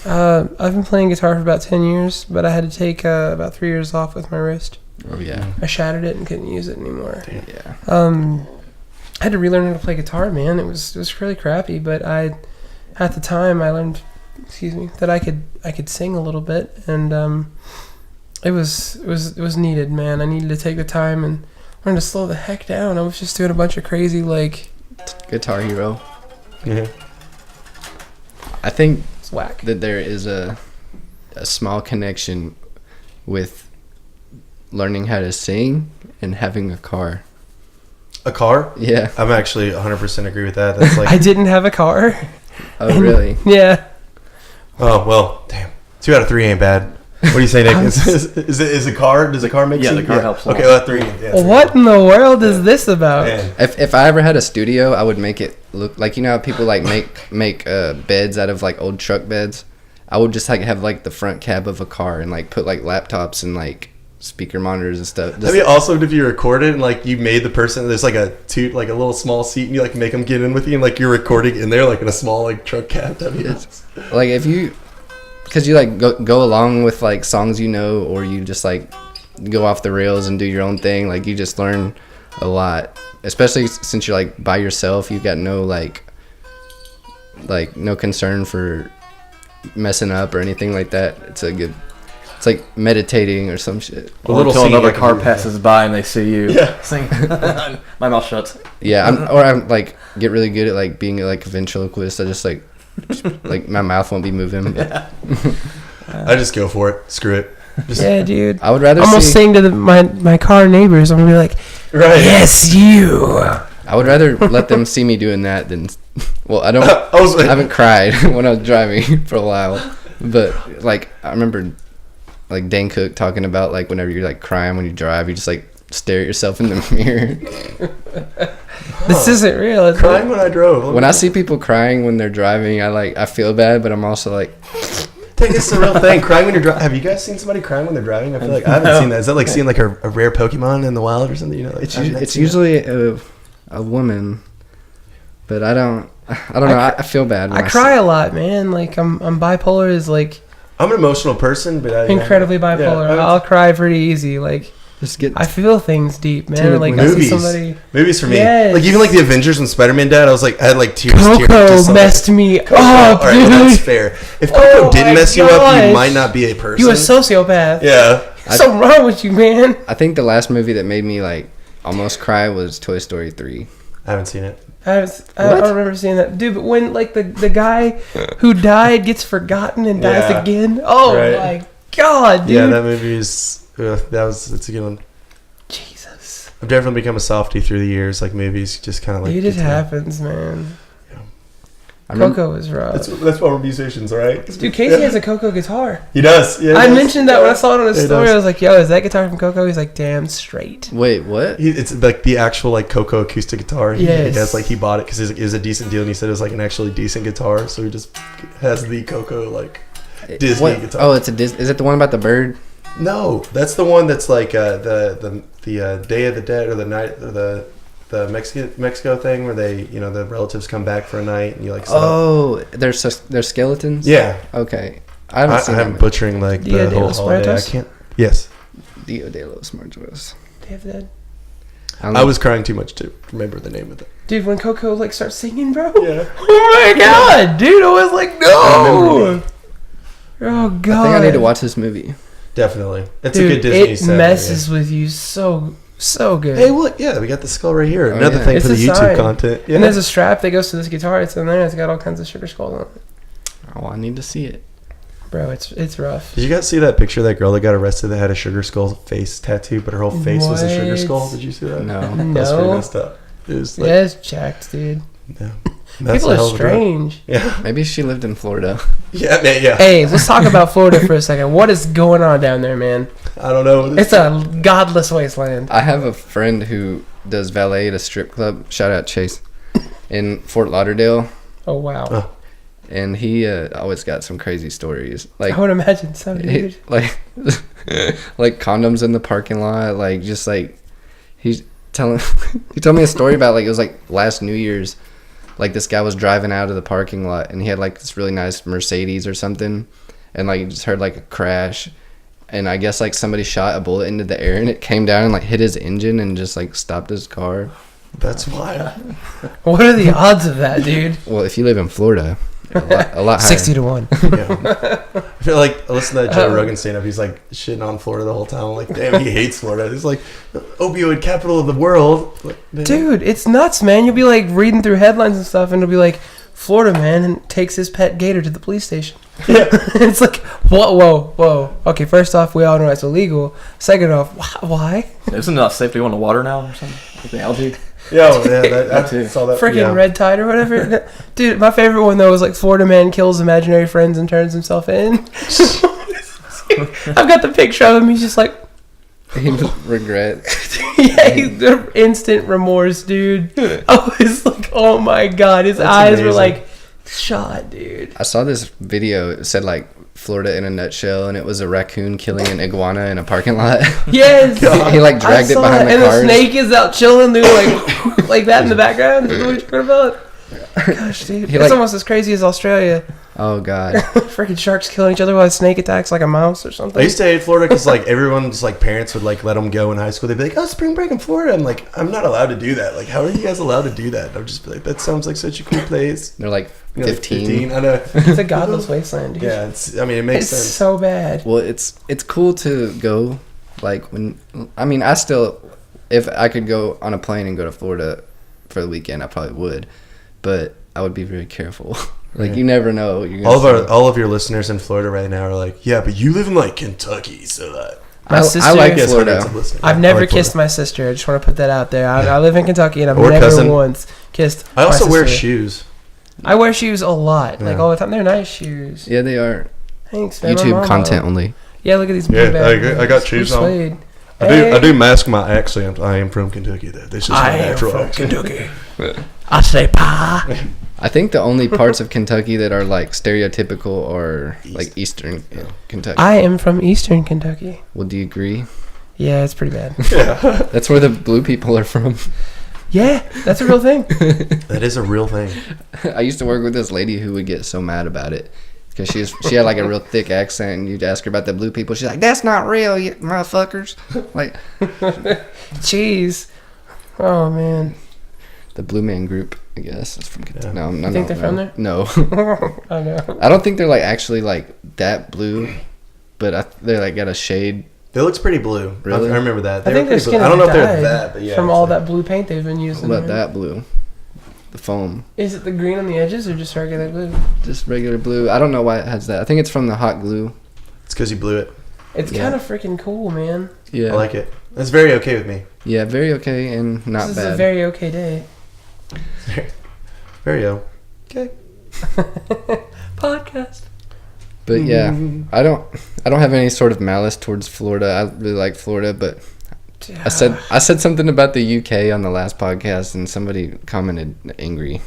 I've been playing guitar for about 10 years, but I had to take about 3 years off with my wrist. Oh yeah. I shattered it and couldn't use it anymore. Yeah. I had to relearn how to play guitar, man. It was really crappy, but at the time I learned, that I could sing a little bit, and it was needed, man. I needed to take the time and learn to slow the heck down. I was just doing a bunch of crazy like Guitar Hero. Yeah. I think it's whack. that there is a small connection with learning how to sing and having a car. A car? Yeah. I'm actually 100% agree with that. That's like, I didn't have a car. Oh really? Yeah. oh well, damn. 2 out of 3 ain't bad. What do you say, Nick? Is a car? Does a car make Yeah, sense? the car helps a Okay, lot. well, 3. Yeah, What in the world is this about? Man. If I ever had a studio, I would make it look like, how people like make beds out of like old truck beds. I would just like have like the front cab of a car and like put like laptops and like speaker monitors and stuff. Just, That'd be awesome if you recorded and like you made the person, there's like a little small seat and you like make them get in with you and like you're recording in there like in a small like truck cab. That'd be awesome. like if you, because you like go along with like songs or you just like go off the rails and do your own thing. Like you just learn a lot, especially since you're like by yourself. You got no like no concern for messing up or anything like that. It's a good It's like meditating or some shit. A little singing another I can car do. passes by and they see you. Yeah. Sing. My mouth shuts. Yeah, I'm like get really good at like being like a ventriloquist. I just like my mouth won't be moving. I just go for it. Screw it. Just, Yeah, dude. I would rather I'm gonna see. sing to my car neighbors. I'm gonna be like, Right. yes, you. I would rather let them see me doing that than. Well, I don't. I haven't cried when I was driving for a while, but like I remember, like Dane Cook talking about like whenever you're like crying when you drive, you just like stare at yourself in the mirror. This isn't real. Is crying it? when I drove. When I see people crying when they're driving, I feel bad, but I'm also like, Take this is a real thing. Crying when you're driving. Have you guys seen somebody crying when they're driving? I feel like I haven't seen that. Is that like seeing like a rare Pokemon in the wild or something? You know, like, it's usually a woman, but I don't know. I feel bad. When I cry a lot, man. Like I'm bipolar. Is like I'm an emotional person, but I incredibly bipolar. Yeah, I'll cry pretty easy. Like just get. I feel things deep, man. Dude, Like I movies. see somebody. Movies for me. Yes. Like even like the Avengers when Spider-Man died, I had like tears. Coco just like, messed me Coco. up, All right, dude. well, that's fair. If Coco Oh didn't my mess you up, you gosh. might not be a person. You a sociopath. Yeah. Something wrong with you, man. I think the last movie that made me like almost cry was Toy Story 3. I haven't seen it. I don't remember seeing that, dude. But when like the guy who died gets forgotten and dies Yeah. again. Oh Right. my god, dude. Yeah, that movie is. It's a good one. Jesus. I've definitely become a softie through the years. Like movies, just kind of like. It just get to me. happens, man. I remember, Coco is rough. That's why we're musicians, right? Dude, Casey has a Coco guitar. He does. Yeah, he I does. mentioned that when I saw it on his He story. does. I was like, yo, is that guitar from Coco? He's like, damn straight. wait, what? It's like the actual like Coco acoustic guitar. He Yes. has like he bought it because it was a decent deal, and he said it was like an actually decent guitar. So he just has the Coco like Disney What? guitar. Oh, it's a Disney. Is it the one about the bird? No, that's the one that's like the Day of the Dead or the night or the Mexico thing where they the relatives come back for a night and you like. Set up. Oh, there's skeletons. Yeah, Okay, I haven't seen I'm that. butchering like Dia the de whole los holiday. I Muertos? can't. Yes, Dia de los Muertos. They have that. I was crying too much to remember the name of it. Dude, when Coco like starts singing, bro. Yeah. Oh my god, dude! I was like, no. Oh god. I think I need to watch this movie. Definitely, it's Dude, a good Disney. it set, messes with you so good. Hey, look! Yeah, we got the skull right here. Oh, Another yeah. thing It's for the a YouTube sign. content. Yeah. And there's a strap that goes to this guitar. It's in there. It's got all kinds of sugar skulls on it. Oh, I need to see it. Bro, it's rough. Did you guys see that picture of that girl that got arrested that had a sugar skull face tattoo, but her whole face was a sugar What? skull? Did you see that? No. That's pretty No. messed up. It was like, Yeah, it's jacked, dude. yeah. That's People a are hell of a drug. strange. Yeah. Maybe she lived in Florida. Yeah, man, yeah. Hey, let's talk about Florida for a second. What is going on down there, man? I don't know. It's a godless wasteland. I have a friend who does valet at a strip club. Shout out Chase in Fort Lauderdale, Oh wow. Oh. and he always got some crazy stories. Like I would imagine so, dude. like like condoms in the parking lot. Like just like he's telling he told me a story about like it was like last New Year's. Like this guy was driving out of the parking lot and he had like this really nice Mercedes or something, and like you just heard like a crash, and I guess like somebody shot a bullet into the air and it came down and like hit his engine and just like stopped his car. That's wild. What are the odds of that, dude? Well, if you live in Florida, a lot higher. 60 to 1. Yeah. I feel like I listen to that Joe Rogan stand up. He's like shitting on Florida the whole time. I'm like, damn, he hates Florida. He's like, opioid capital of the world. Like, man. Dude, it's nuts, man. You'll be like reading through headlines and stuff, and it'll be like, Florida man takes his pet gator to the police station. Yeah. It's like, whoa. Okay, first off, we all know it's illegal. Second off, why? Isn't it not safe to go in the water now or something? Like the algae? Yeah, that I too. saw that. Freaking yeah. red tide or whatever. Dude, my favorite one though was like Florida man kills imaginary friends and turns himself in. I've got the picture of him. He's just like, He regret. yeah, the instant remorse, dude. I was like, oh my god, his That's eyes were amazing. like shot, dude. I saw this video. It said like Florida in a nutshell, and it was a raccoon killing an iguana in a parking lot. Yes, He like dragged I it saw behind it, the and cars. the snake is out chilling, dude, like that in the background. What are you talking about? Gosh, dude, He, it's like- almost as crazy as Australia. Oh god. Freaking sharks killing each other while a snake attacks like a mouse or something. I used to hate Florida because like everyone's like parents would like let them go in high school. They'd be like, "Oh, spring break in Florida." I'm like, I'm not allowed to do that. Like, how are you guys allowed to do that? I'd just be like, that sounds like such a cool place. They're like, You're like 15. I know. It's a godless wasteland, dude. Yeah, it's. I mean, it makes It's sense. so bad. Well, it's cool to go. Like when I still, if I could go on a plane and go to Florida for the weekend, I probably would, but I would be very careful. Like you never know. You're gonna All of your listeners in Florida right now are like, yeah, but you live in like Kentucky, so that. My sister, I like Yes, Florida. hundreds of listeners. I've I never like kissed Florida. my sister. I just want to put that out there. I live in Kentucky and I've Or never cousin. once kissed. I also my wear sister. shoes. I wear shoes a lot, like Yeah. all the time. They're nice shoes. Yeah, they are. Thanks, man. My YouTube mom content bought only. Yeah, look at these. Yeah, blue I agree. bags. I got shoes on. Suede. I do mask my accent. I am from Kentucky. Though this is my natural accent. Kentucky. I say pie. I think the only parts of Kentucky that are like stereotypical are like Eastern Kentucky. I am from Eastern Kentucky. Well, do you agree? Yeah, it's pretty bad. That's where the blue people are from. Yeah, that's a real thing. That is a real thing. I used to work with this lady who would get so mad about it because she had like a real thick accent, and you'd ask her about the blue people. She's like, "That's not real, you motherfuckers!" Like Jeez. Oh man. the Blue Man Group, I guess, is from Kentucky. Yeah. No, no, You think no, they're from there? No, I know. I don't think they're like actually like that blue, but they're like got a shade. It looks pretty blue. Really? I remember that. I They think were their pretty blue. skin I don't know if they're dyed that, but yeah. from it's all like- that blue paint they've been using. What about man. that blue? The foam, Is it the green on the edges or just regular blue? just regular blue. I don't know why it has that. I think it's from the hot glue. It's because you blew it. It's Yeah. kind of freaking cool, man. Yeah, I like it. That's very okay with me. yeah, very okay and not This is bad. a very okay day. Very okay. Podcast. But yeah, I don't have any sort of malice towards Florida. I really like Florida, but I said something about the UK on the last podcast, and somebody commented angry.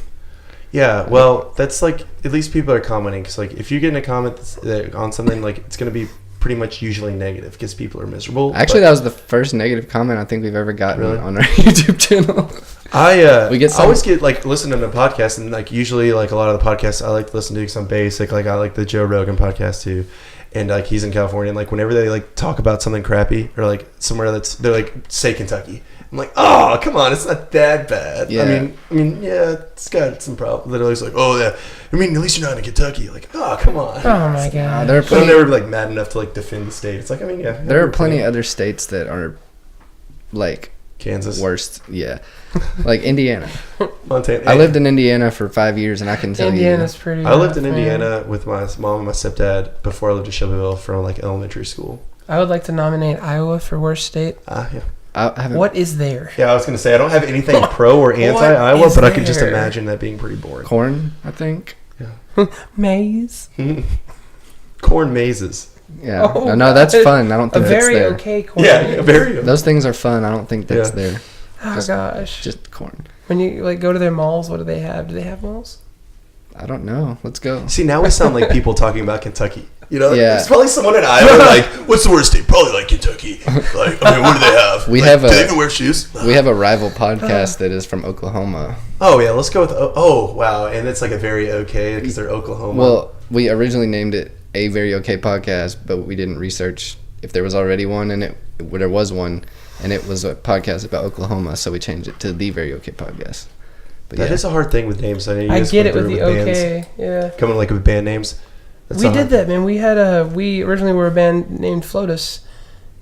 Yeah, well, that's like at least people are commenting because like if you get in a comment on something, like it's gonna be pretty much usually negative because people are miserable. Actually, but that was the first negative comment I think we've ever gotten Really? on our YouTube channel. I We get I always get like listening to podcasts, and like usually like a lot of the podcasts I like to listen to some basic, like I like the Joe Rogan podcast too, and like he's in California, and like whenever they like talk about something crappy or like somewhere they're like say Kentucky, I'm like, oh come on, it's not that bad. Yeah. I mean yeah, it's got some problems. They're always like, oh yeah, I mean at least you're not in Kentucky. Like, oh come on. Oh my god. There are But I'm plenty. never like mad enough to like defend the state. It's like I mean yeah, There are plenty of other states that are like Kansas, worst. Yeah, like Indiana. Montana. I lived in Indiana for 5 years, and I can tell Indiana's pretty. I lived in rough, man. Indiana with my mom and my stepdad before I lived in Shelbyville from like elementary school. I would like to nominate Iowa for worst state. Yeah. I haven't. What is there? Yeah, I was gonna say I don't have anything pro or anti-Iowa, is but I could just there? imagine that being pretty boring. Corn, I think. Maize. Corn mazes. Yeah. Oh, no, that's God. fun. I don't A think that's very there. okay corn. Yeah, very. Those things are fun. I don't think that's Yeah. there. Oh Just- gosh. Just corn. When you like go to their malls, what do they have? Do they have malls? I don't know. Let's go. See, now we sound like people talking about Kentucky. You know, Yeah. there's probably someone in Iowa like, what's the worst state? Probably like Kentucky. Like, I mean, what do they have? We Like, have do a- they even wear shoes? We have a rival podcast that is from Oklahoma. Oh yeah, let's go with. Oh wow, and it's like a very okay because they're Oklahoma. Well, we originally named it A Very Okay Podcast, but we didn't research if there was already one, and there was one, and it was a podcast about Oklahoma, so we changed it to The Very Okay Podcast. But that yeah. is a hard thing with names. I know you I guys get went it with through the bands. okay. Yeah. Coming like with band names. That's We a did hard- that, man. We had we originally were a band named Flotus,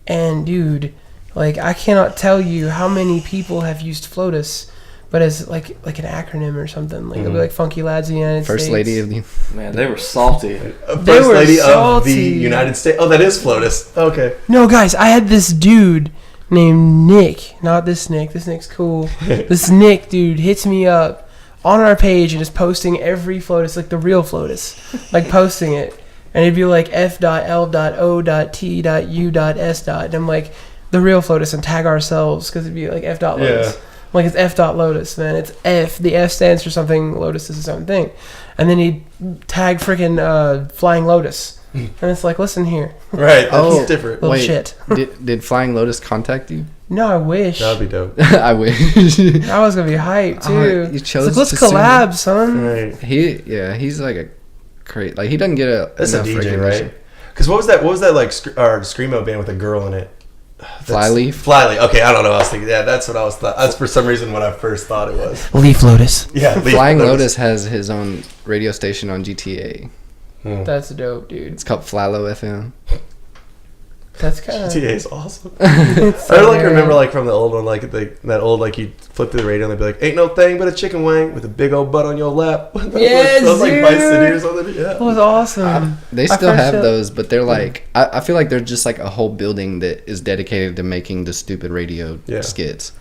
and dude, like I cannot tell you how many people have used Flotus, but as like an acronym or something. Like it'll be like Funky Lads of the United First States. Lady of the. Man, they were salty. First They were lady of salty. the United States. Oh, that is Flotus. Okay. No, guys, I had this dude named Nick. Not this Nick. This Nick's cool. This Nick dude hits me up on our page and is posting every Flotus, like the real Flotus, like posting it, and it'd be like F.L.O.T.U.S. And I'm like the real Flotus and tag ourselves because it'd be like F.Lotus. Yeah. I'm like it's F.Lotus, man. It's F. The F stands for something. Lotus is its own thing, and then he'd tag freaking Flying Lotus, and it's like listen here, Right. That's Oh. different. little Wait. shit. Did Flying Lotus contact you? No, I wish. That would be dope. I wish. I was gonna be hyped too. Oh, you It's chose like, let's to sing collab, son. Right. He's like a great. Like he doesn't get That's a enough DJ, recognition. right? Because what was that like screamo band with a girl in it? Flyleaf. Flyleaf. Okay, I don't know. I was thinking. Yeah, that's what I was. That's for some reason what I first thought it was. Leaf Lotus. Yeah, Leaf Flying Lotus has his own radio station on GTA. That's dope, dude. It's called Flylo FM. That's kind of. GTA is awesome. I like remember like from the old one, like that old like you flip through the radio and they'd be like, "Ain't no thing but a chicken wing with a big old butt on your lap." Yes, that was like Vice City or dude. something. Yeah, That was awesome. They I still first have showed- those, but they're like I feel like they're just like a whole building that is dedicated to making the stupid radio skits.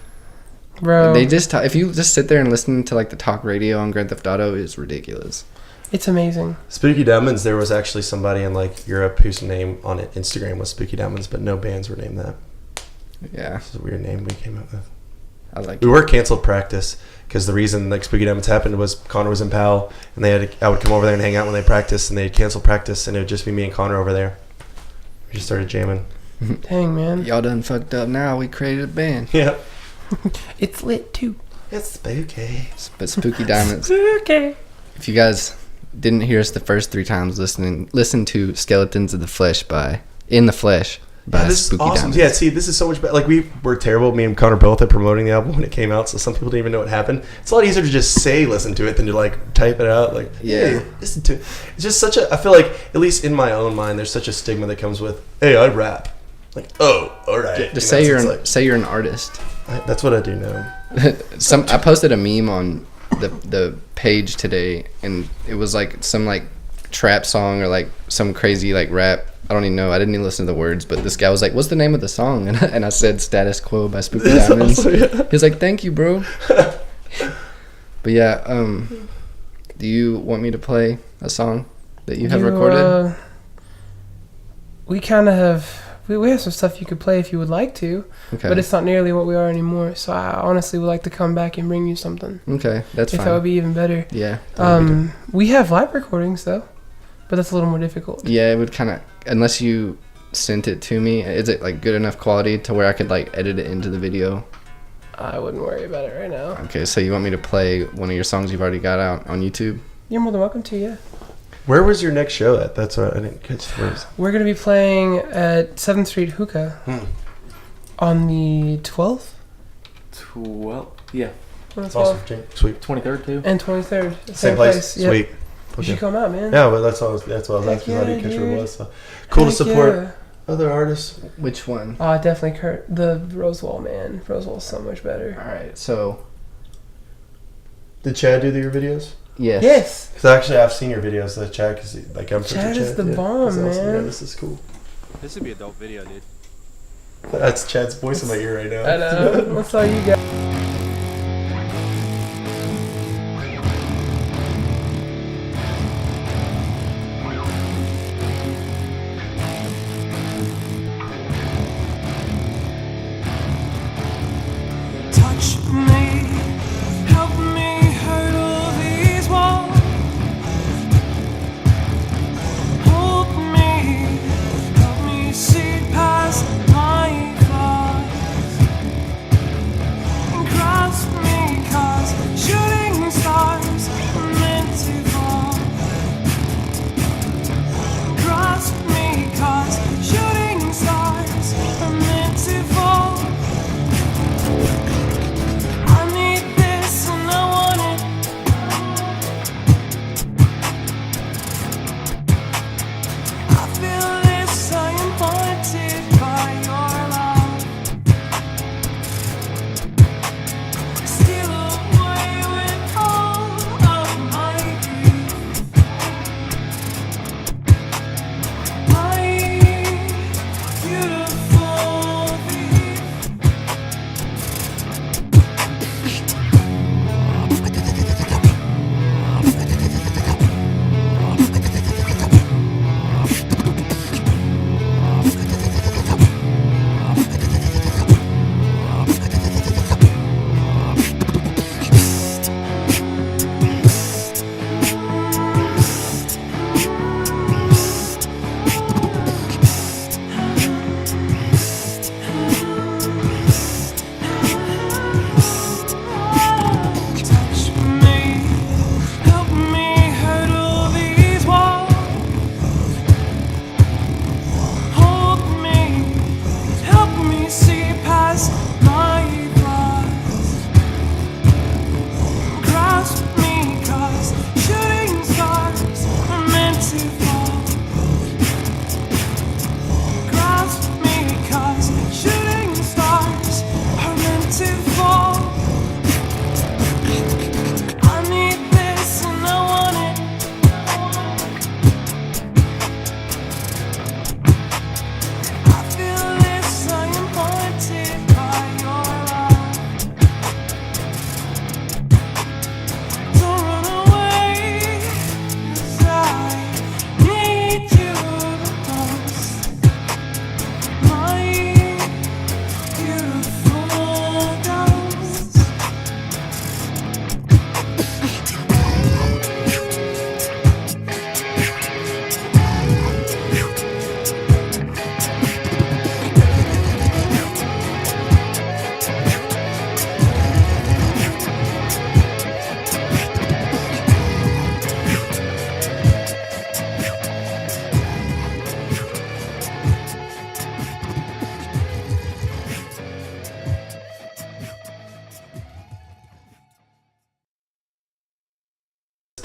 Bro. They just if you just sit there and listen to like the talk radio on Grand Theft Auto, it's ridiculous. It's amazing. Spooky Diamonds. There was actually somebody in like Europe whose name on it, Instagram was Spooky Diamonds, but no bands were named that. Yeah, This is a weird name we came up with. I like. We were canceled practice because the reason like Spooky Diamonds happened was Connor was in PAL and I would come over there and hang out when they practiced and they'd cancel practice and it would just be me and Connor over there. We just started jamming. Dang, man. Y'all done fucked up now. We created a band. Yeah. It's lit, too. It's spooky. But Spooky Diamonds. Okay. If you guys didn't hear us the first 3 times, listen to Skeletons of the Flesh by In the Flesh by This is Spooky awesome. Diamonds. Yeah, see, this is so much better. Like, we were terrible, me and Connor both, at promoting the album when it came out, so some people didn't even know what happened. It's a lot easier to just say listen to it than to, like, type it out. Like, Yeah. hey, listen to it. It's just such a, I feel like, at least in my own mind, there's such a stigma that comes with, hey, I rap. Like, oh, all right. Just You know, say so you're it's say you're an artist. like, that's what I do now. I posted a meme on the page today, and it was like some like trap song or like some crazy like rap. I don't even know. I didn't even listen to the words, but this guy was like, "What's the name of the song?" And I said "Status Quo" by Spooky Diamonds. awesome, yeah. He was like, "Thank you, bro." But yeah, do you want me to play a song that you have recorded? We kind of have. We have some stuff you could play if you would like to, Okay. but it's not nearly what we are anymore. So I honestly would like to come back and bring you something. Okay, that's if fine. that would be even better. Yeah. We have live recordings though, but that's a little more difficult. Yeah, it would kind of, unless you sent it to me, is it like good enough quality to where I could like edit it into the video? I wouldn't worry about it right now. Okay, so you want me to play one of your songs you've already got out on YouTube? You're more than welcome to, yeah. Where was your next show at? That's what I didn't catch. We're going to be playing at 7th Street Hookah on the 12th? Well, yeah. On the 12th. Awesome. Jane. Sweet. 23rd too. And 23rd. Same place. Yep. Sweet. You should come out, man. Yeah, but that's what I was asking. Heck I didn't catch what yeah, it was. So. Cool to Heck support yeah. other artists. Which one? Oh, definitely the Rosewall, man. Rosewall's so much better. Alright, so, Did Chad do your videos? yes. Yes. Because actually, I've seen your videos. The Chad, because like I'm Chad Chad is the bomb, That's awesome. man. Yeah, this is cool. This would be a dope video, dude. That's Chad's voice in my ear right now. I know. That's all you got. Touch me, help me hurdle these walls. Hold me, help me see past my flaws. And cross me, 'cause shooting stars are meant to fall. Cross me, 'cause shooting stars are meant to fall. I need this and I want it. I feel this, I am haunted by your love. Steal away with all of my grief. My beautiful thief.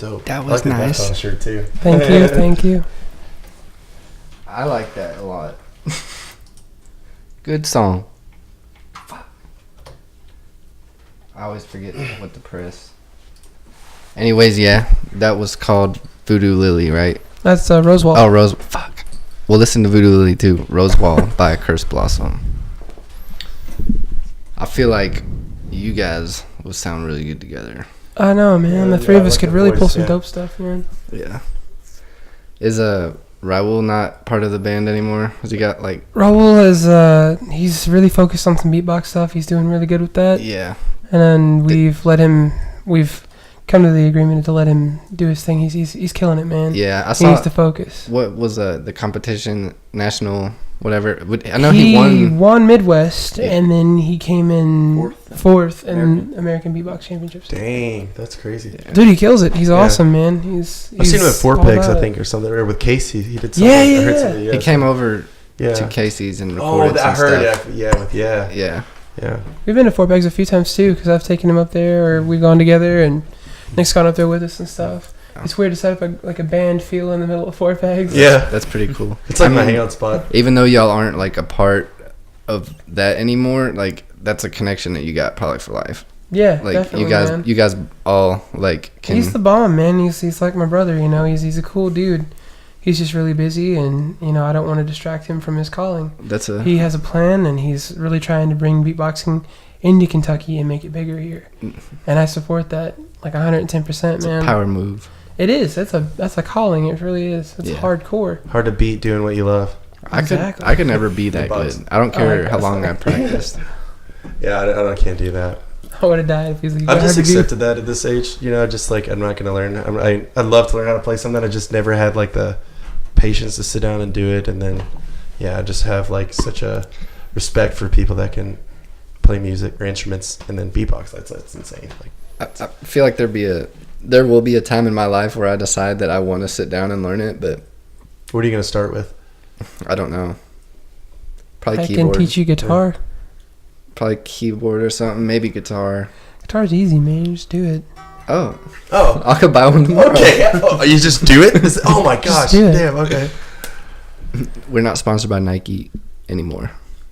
dope. That I was like the nice. vest on the shirt too. Thank you, thank you. I like that a lot. Good song. I always forget what to press. Anyways, yeah, that was called Voodoo Lily, right? That's Rosewall. Oh, Rose. Fuck. We'll listen to Voodoo Lily too. Rosewall by Curse Blossom. I feel like you guys would sound really good together. I know, man. Yeah, The three yeah, of I us like could the really voice, pull some yeah. dope stuff, man. Yeah. Is Raul not part of the band anymore? Has he got like? Raul is he's really focused on some beatbox stuff. He's doing really good with that. Yeah. And then we've come to the agreement to let him do his thing. He's killing it, man. Yeah, I He saw. needs to focus. What was the competition? National, whatever. I know he won. Midwest, Yeah. and then he came in fourth in American. American Beatbox Championships. Dang, that's crazy. Dude, he kills it. He's Yeah. awesome, man. He's I've seen him at Four all Pegs, about I it. think, or something, or with Casey. He did something. Yeah, I yeah, heard yeah. something, He came over Yeah. to Casey's and Oh, recorded I some heard stuff. it. Yeah. Yeah. We've been to Four Pegs a few times too, because I've taken him up there, or we've gone together, and Nick's gone up there with us and stuff. It's weird to set up a band feel in the middle of Four Pegs. Yeah. That's pretty cool. It's like I my mean, hangout spot. Even though y'all aren't like a part of that anymore, like that's a connection that you got probably for life. Yeah, Like definitely, you guys all like can. He's the bomb, man. He's like my brother, you know. He's a cool dude. He's just really busy, and you know I don't want to distract him from his calling. That's a He has a plan, and he's really trying to bring beatboxing into Kentucky and make it bigger here. And I support that like 110%, it's man. a power move. It is. That's a calling. It really is. It's Yeah. hardcore. Hard to beat doing what you love. Exactly. I could never be that Beatbox. good. I don't care like how that. long I practiced. Yeah, I can't do that. I would have died if he's like, I've just "Hard to do." accepted that at this age. You know, just like I'm not going to learn. I'd love to learn how to play something. I just never had like the patience to sit down and do it. And then, yeah, I just have like such a respect for people that can play music or instruments and then beatbox. That's insane. Like, I feel like there will be a time in my life where I decide that I want to sit down and learn it, but what are you going to start with? I don't know. Probably I keyboard. can teach you guitar. Probably keyboard or something. Maybe guitar. Guitar's easy, man. You just do it. Oh, Oh, I could buy one tomorrow. okay. Oh, you just do it? Oh my gosh. do it. Damn, okay. We're not sponsored by Nike anymore.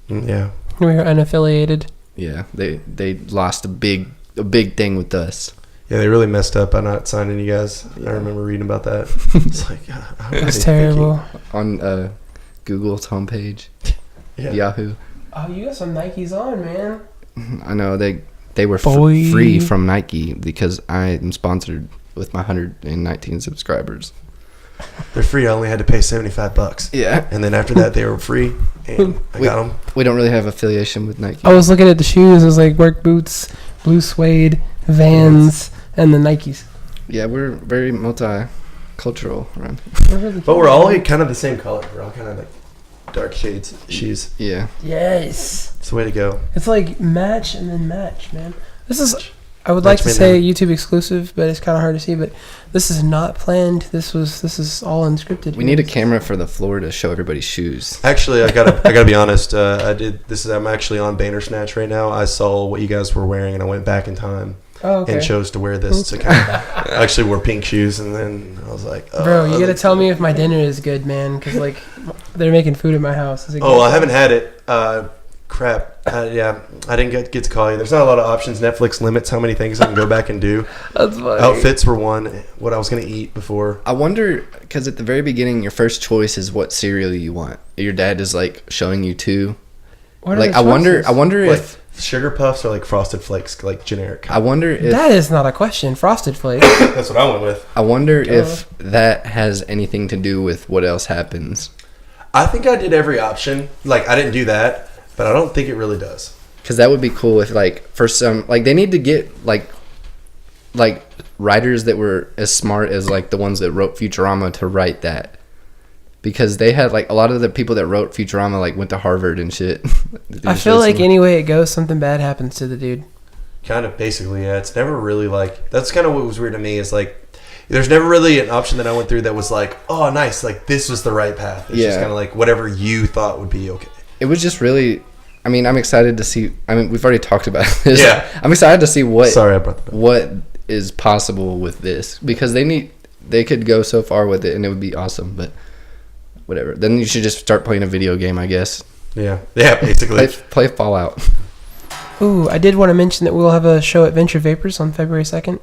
Yeah. We were unaffiliated. Yeah, they lost a big thing with us. Yeah, they really messed up by not signing you guys. I remember reading about that. It's like, how It are was they terrible. On Google's homepage, thinking? Yeah. Yahoo. Oh, you got some Nikes on, man. I know they were Boy. free from Nike because I am sponsored with my 119 subscribers. They're free. I only had to pay $75. Yeah, And then after that, they were free. And I got them. we don't really have affiliation with Nike. I was looking at the shoes. It was like work boots, blue suede, Vans, and the Nikes. Yeah, we're very multicultural around. But we're all like kind of the same color. We're all kind of like dark shades shoes. Yeah, Yes. It's the way to go. It's like match and then match, man. This is. I would like Match to made say in YouTube exclusive, but it's kind of hard to see. But this is not planned. This is all unscripted. we need a camera for the floor to show everybody's shoes. Actually, I gotta be honest. I'm actually on Bandersnatch right now. I saw what you guys were wearing, and I went back in time Oh, okay. and chose to wear this. To kind of, I actually wore pink shoes, and then I was like, oh, Bro, you gotta that's- tell me if my dinner is good, man, because like they're making food at my house. Is it Oh, good? I haven't had it. Crap. Yeah, I didn't get to call you. There's not a lot of options. Netflix limits how many things I can go back and do. That's funny. Outfits were one. What I was gonna eat before. I wonder, because at the very beginning, your first choice is what cereal you want. Your dad is like showing you two. What are Like the I wonder Like if Sugar Puffs or like Frosted Flakes, like generic. I wonder if that is not a question. Frosted Flakes. That's what I went with. I wonder if that has anything to do with what else happens. I think I did every option. Like I didn't do that, but I don't think it really does. Because that would be cool if, like, for some, like, they need to get like writers that were as smart as like the ones that wrote Futurama to write that. Because they had like a lot of the people that wrote Futurama like went to Harvard and shit. I feel like any way it goes, something bad happens to the dude. Kind of, basically, yeah. It's never really like. That's kind of what was weird to me. Is like, there's never really an option that I went through that was like, oh, nice, like this was the right path. It's just Yeah. kind of like whatever you thought would be okay. it was just really. I mean, I'm excited to see. I mean, we've already talked about this. Yeah. I'm excited to see what Sorry, I brought that up. what is possible with this, because they could go so far with it and it would be awesome, but whatever. Then you should just start playing a video game, I guess. Yeah, basically. Play Fallout. Ooh, I did want to mention that we'll have a show at Venture Vapors on February 2nd.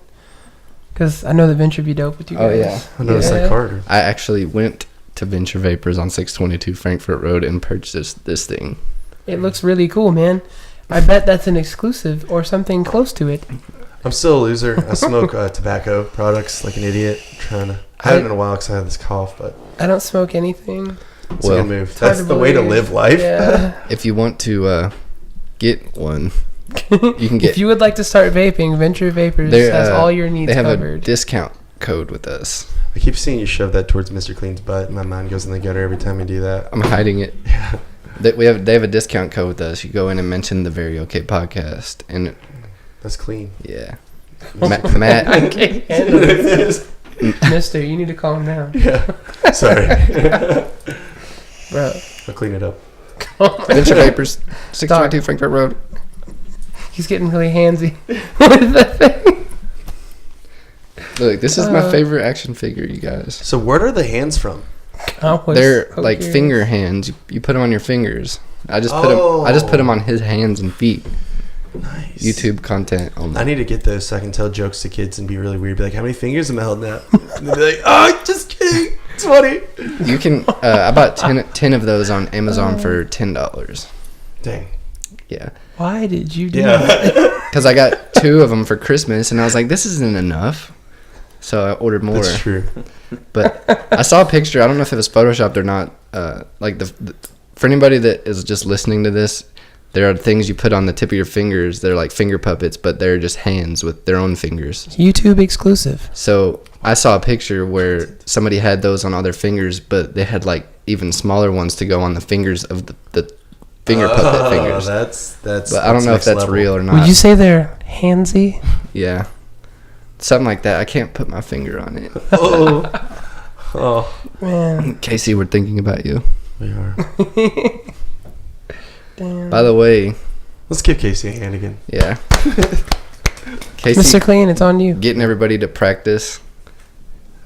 Because I know that Venture would be dope with you guys. Oh, yeah. I noticed that card. I actually went to Venture Vapors on 622 Frankfurt Road and purchased this thing. It looks really cool, man. I bet that's an exclusive or something close to it. I'm still a loser. I smoke tobacco products like an idiot. I haven't in a while because I had this cough, but I don't smoke anything. it's a good move. hard That's to the way to believe. live life. Yeah. If you want to get one, you can get... If you would like to start vaping, Venture Vapors They're, has all your needs they have covered. a discount code with us. I keep seeing you shove that towards Mr. Clean's butt, and my mind goes in the gutter every time you do that. I'm hiding it. Yeah. They have a discount code with us. You go in and mention the Very Okay podcast, and That's clean. yeah, Matt. I can't handle this. Mister, you need to calm down. Yeah. Sorry. Bro. I'll clean it up. Venture Vapors, 622 Frankfurt Road. He's getting really handsy with the thing. Look, this is my favorite action figure, you guys. So where are the hands from? They're like finger hands. You put them on your fingers. I just put them on his hands and feet. Nice. YouTube content only. I need to get those so I can tell jokes to kids and be really weird. Be like, how many fingers am I holding up? And they'll be like, oh, just kidding. It's funny. You can. I bought 10 of those on Amazon for $10. Dang. Yeah. Why did you do that? Because I got 2 of them for Christmas, and I was like, this isn't enough. So I ordered more. That's true. But I saw a picture. I don't know if it was photoshopped or not. Like for anybody that is just listening to this, there are things you put on the tip of your fingers. They're like finger puppets, but they're just hands with their own fingers. YouTube exclusive. So I saw a picture where somebody had those on all their fingers, but they had like even smaller ones to go on the fingers of the finger puppet fingers. That's. But I don't know if that's real or not. Would you say they're handsy? Yeah. Something like that. I can't put my finger on it. Oh. Man. Casey, we're thinking about you. We are. Damn. By the way, Let's give Casey a hand again. yeah. Casey, Mr. Clean, it's on you. getting everybody to practice.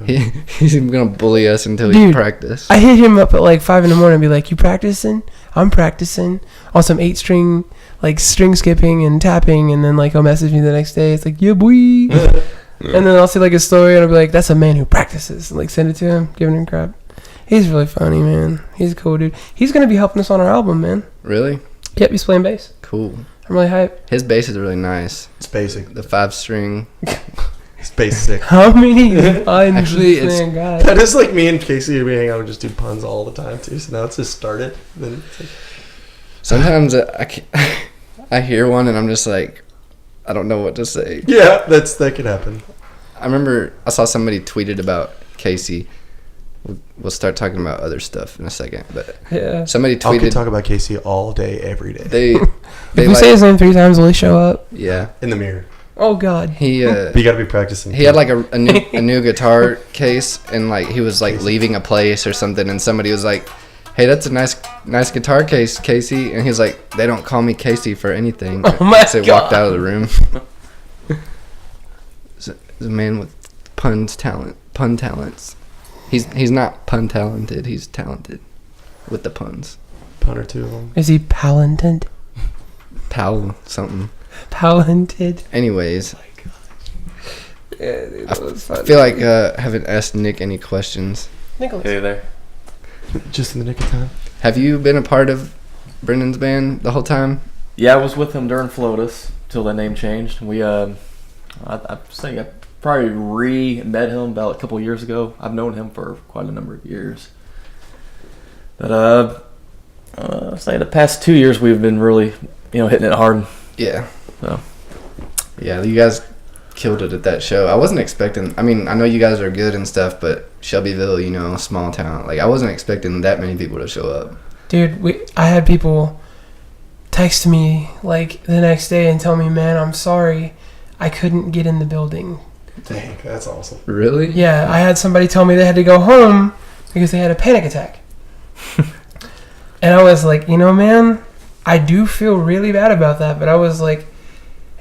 He's gonna bully us until we Dude, practice. I hit him up at like 5 in the morning and be like, you practicing? I'm practicing on some 8-string, like string skipping and tapping, and then like he'll message me the next day. It's like, yeah, boy. And then I'll see like a story and I'll be like, that's a man who practices. And like send it to him, giving him crap. He's really funny, man. He's a cool dude. He's gonna be helping us on our album, man. Really? Yep, he's playing bass. Cool. I'm really hyped. His bass is really nice. It's basic. The 5-string. It's basic. How many puns Actually, this it's- man got? That is like me and Casey. We hang out and just do puns all the time too. So now it's just started. Then it's like, Sometimes I hear one and I'm just like, I don't know what to say. yeah, that could happen. I remember I saw somebody tweeted about Casey. We'll start talking about other stuff in a second, but Yeah. somebody I could tweeted talk about Casey all day, every day. they If we like, say his name 3 times, will he show up? yeah. In the mirror. Oh God. He But you got to be practicing. he had like a new guitar case, and like he was like leaving a place or something, and somebody was like, "Hey, that's a nice guitar case, Casey." And he was like, "They don't call me Casey for anything." Oh my So he walked out of the room. He's a man with pun talents. He's not pun talented. He's talented with the puns. Pun or two of them. Is he talented? Pal something. Talented. Anyways, Yeah, dude, I that was fun. feel like I haven't asked Nick any questions. Nicholas. Hey there. Just in the nick of time. Have you been a part of Brendan's band the whole time? Yeah, I was with him during Flotus till the name changed. We, I think I probably re-met him about a couple years ago. I've known him for quite a number of years. But I say the past 2 years we've been really, hitting it hard. Yeah. So. Yeah, you guys killed it at that show. I wasn't expecting. I mean, I know you guys are good and stuff, but Shelbyville, small town. Like, I wasn't expecting that many people to show up. Dude, I had people text me like the next day and tell me, man, I'm sorry, I couldn't get in the building. Dang, that's awesome. Really? Yeah, I had somebody tell me they had to go home because they had a panic attack. And I was like, man, I do feel really bad about that. But I was like,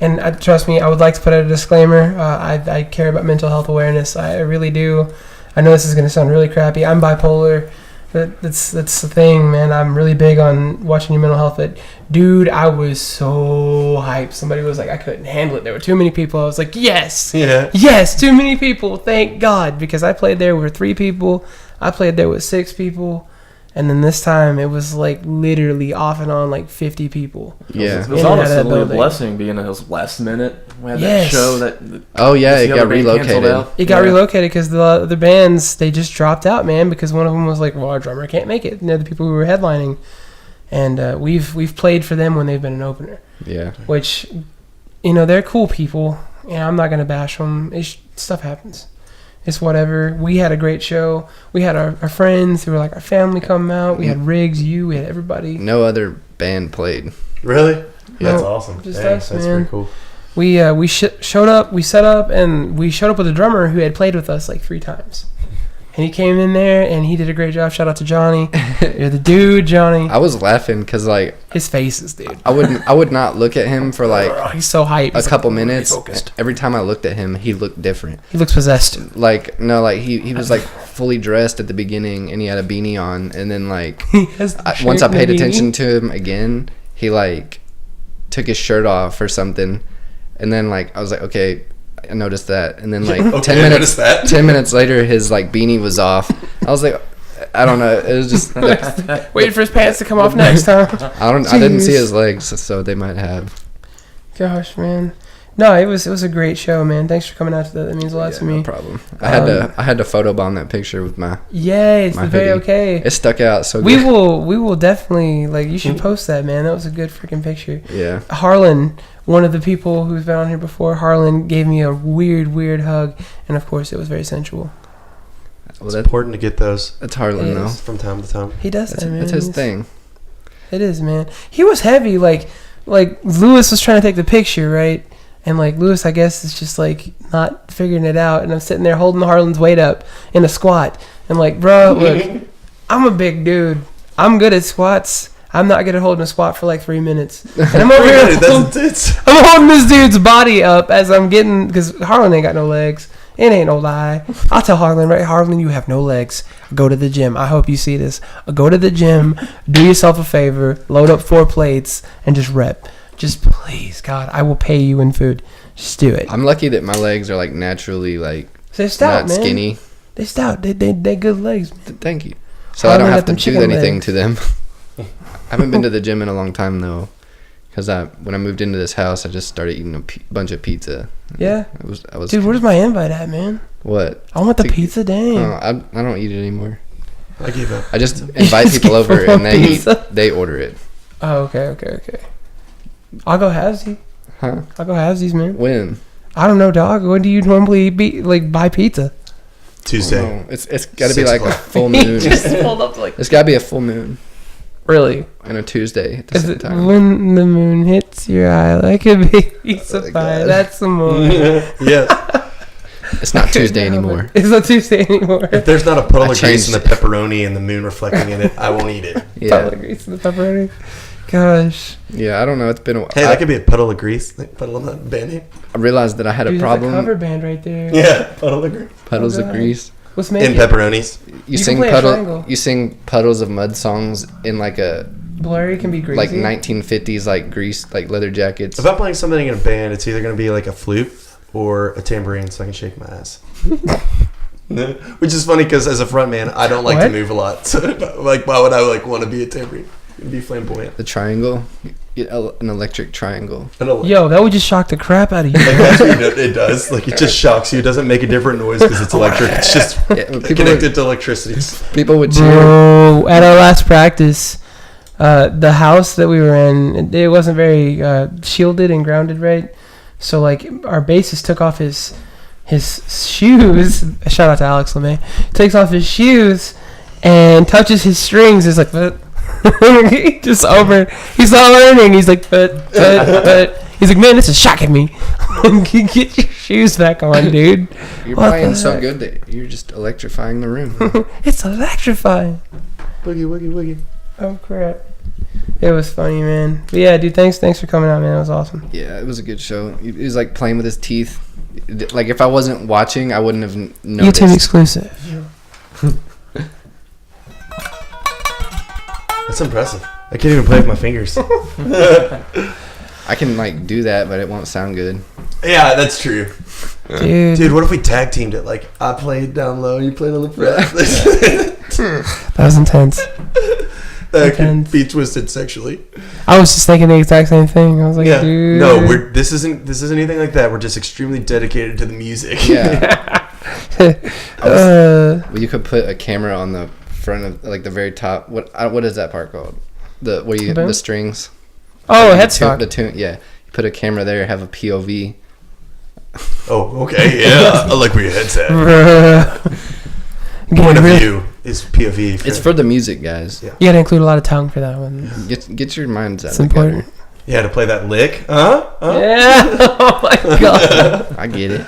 And trust me, I would like to put out a disclaimer. I care about mental health awareness. I really do. I know this is going to sound really crappy. I'm bipolar. That's the thing, man. I'm really big on watching your mental health. But, dude, I was so hyped. Somebody was like, I couldn't handle it. There were too many people. I was like, yes. Yeah. Yes, too many people. Thank God. Because I played there with 3 people. I played there with 6 people. And then this time, it was like literally off and on like 50 people. Yeah. It was In and out of that honestly a building. blessing being in this last minute. We had Yes. that show that. Oh yeah, the it other got band canceled relocated. out. It got Yeah. relocated because the other bands, they just dropped out, man, because one of them was like, well, our drummer can't make it. And they're the people who were headlining. And we've played for them when they've been an opener, Yeah. which, you know, they're cool people. And I'm not going to bash them. Stuff happens. It's whatever. We had a great show. We had our friends who were like our family come out. We had Riggs, we had everybody. No other band played. Really? No, That's awesome. just Dang, us, that's man. pretty cool. We showed up, we set up, and we showed up with a drummer who had played with us like 3 times. And he came in there, and he did a great job. Shout out to Johnny. You're the dude, Johnny. I was laughing because like His faces, dude. I would not look at him for like Oh, he's so hyped. a He's couple like, minutes. focused. Every time I looked at him, he looked different. He looks possessed. Like no, like he was like fully dressed at the beginning, and he had a beanie on, and then like He has the once I shirt and paid the beanie. attention to him again, he like took his shirt off or something, and then like I was like, okay, I noticed that, and then like Okay, 10 I minutes noticed that. 10 minutes later, his like beanie was off. I was like, I don't know, it was just Waiting for his pants to come off next, huh? I didn't see Jeez. his legs, so they might have. Gosh, man. No, it was a great show, man. Thanks for coming out to that. That means a lot Yeah, to me. no problem. I had to photobomb that picture with my Yay, it's my the very hoodie. okay. It stuck out so We good. will definitely, like, you should post that, man. That was a good freaking picture. Yeah. Harlan, one of the people who's been on here before, Harlan gave me a weird hug, and of course it was very sensual. Well, It's important to get those that's Harlan It though. is. from time to time. He does That's, that, man. that's his He's- thing. It is, man. He was heavy, like Lewis was trying to take the picture, right? And like Lewis, I guess, is just like not figuring it out, and I'm sitting there holding Harlan's weight up in a squat, and like, bro, look, I'm a big dude. I'm good at squats. I'm not good at holding a squat for like 3 minutes. And I'm over here. I'm holding this dude's body up as I'm getting, because Harlan ain't got no legs. It ain't no lie. I'll tell Harlan, right? Harlan, you have no legs. Go to the gym. I hope you see this. Go to the gym. Do yourself a favor. Load up 4 plates and just rep. Just please, God, I will pay you in food. Just do it. I'm lucky that my legs are like naturally like They're stout, not man. skinny. They stout. They good legs. Thank you. So I Harlan don't got have to them do chicken anything legs. to them. I haven't been to the gym in a long time though, because when I moved into this house, I just started eating a bunch of pizza. Yeah. I was. Dude, where's my invite at, man? What? I want the To- pizza, dang. I don't eat it anymore. I gave up. I just invite just people give over them and they pizza? they order it. Oh, okay. I'll go halvesy. Huh? I'll go halvesies, man. When? I don't know, dog. When do you normally buy pizza? Tuesday. Oh, it's got to be 6 like a o'clock. full moon. Just pulled up to like. It's got to be a full moon Really? and a Tuesday at the Is same it time. when the moon hits your eye like a big piece of Oh, pie? God. That's the moon. Yeah. It's not Tuesday anymore. It's not Tuesday anymore. If there's not a puddle I of grease in the changed pepperoni and the moon reflecting in it, I won't eat it. Yeah, Puddle of grease in the pepperoni. Gosh. yeah. I don't know. It's been a while. Hey, that could be a puddle of grease. Like, puddle of that band name. I realized that I had a Dude, there's problem. cover band right there. Yeah, puddle of grease. Puddles Oh, of God. grease. Let's In make it. pepperonis. You can sing play a triangle. You sing puddles of mud songs in like a Blurry can be greasy. like 1950s like grease like leather jackets. If I'm playing something in a band, it's either going to be like a flute or a tambourine so I can shake my ass. Which is funny because as a front man, I don't like to What? move a lot. So, like, why would I like want to be a tambourine? Be flamboyant. The triangle, an electric triangle. I don't like Yo, that would just shock the crap out of you. Like, that's what it does. Like, it just shocks you. It doesn't make a different noise because it's electric. It's just Yeah, people connected to electricity. would cheer. Bro, at our last practice, the house that we were in, it wasn't very shielded and grounded, right? So like our bassist took off his shoes. Shout out to Alex LeMay. Takes off his shoes and touches his strings. It's like just over. He's not learning. He's like but. He's like, man, this is shocking me. Get your shoes back on, dude. You're What playing the so heck? good that you're just electrifying the room. It's electrifying. Boogie, woogie, woogie. Oh crap. It was funny, man. But yeah, dude, thanks for coming out, man. It was awesome. Yeah, it was a good show. He was like playing with his teeth. Like if I wasn't watching, I wouldn't have noticed. YouTube exclusive. That's impressive. I can't even play with my fingers. I can like do that, but it won't sound good. Yeah, that's true. Dude, What if we tag teamed it? Like I played down low, you played on the fret. that was intense. That could be twisted sexually. I was just thinking the exact same thing. I was like, Yeah. dude. No, this isn't anything like that. We're just extremely dedicated to the music. Yeah. Uh, Well, you could put a camera on the front of like the very top. What is that part called? The strings. oh, The headstock. tune. Yeah. You put a camera there. Have a POV. Oh, okay. Yeah. I like where your head's at. Point of view is POV. It's for the music, guys. Yeah. You gotta include a lot of tongue for that one. Get your minds out. It's important. Yeah, to play that lick. Huh? Yeah. Oh my god. I get it.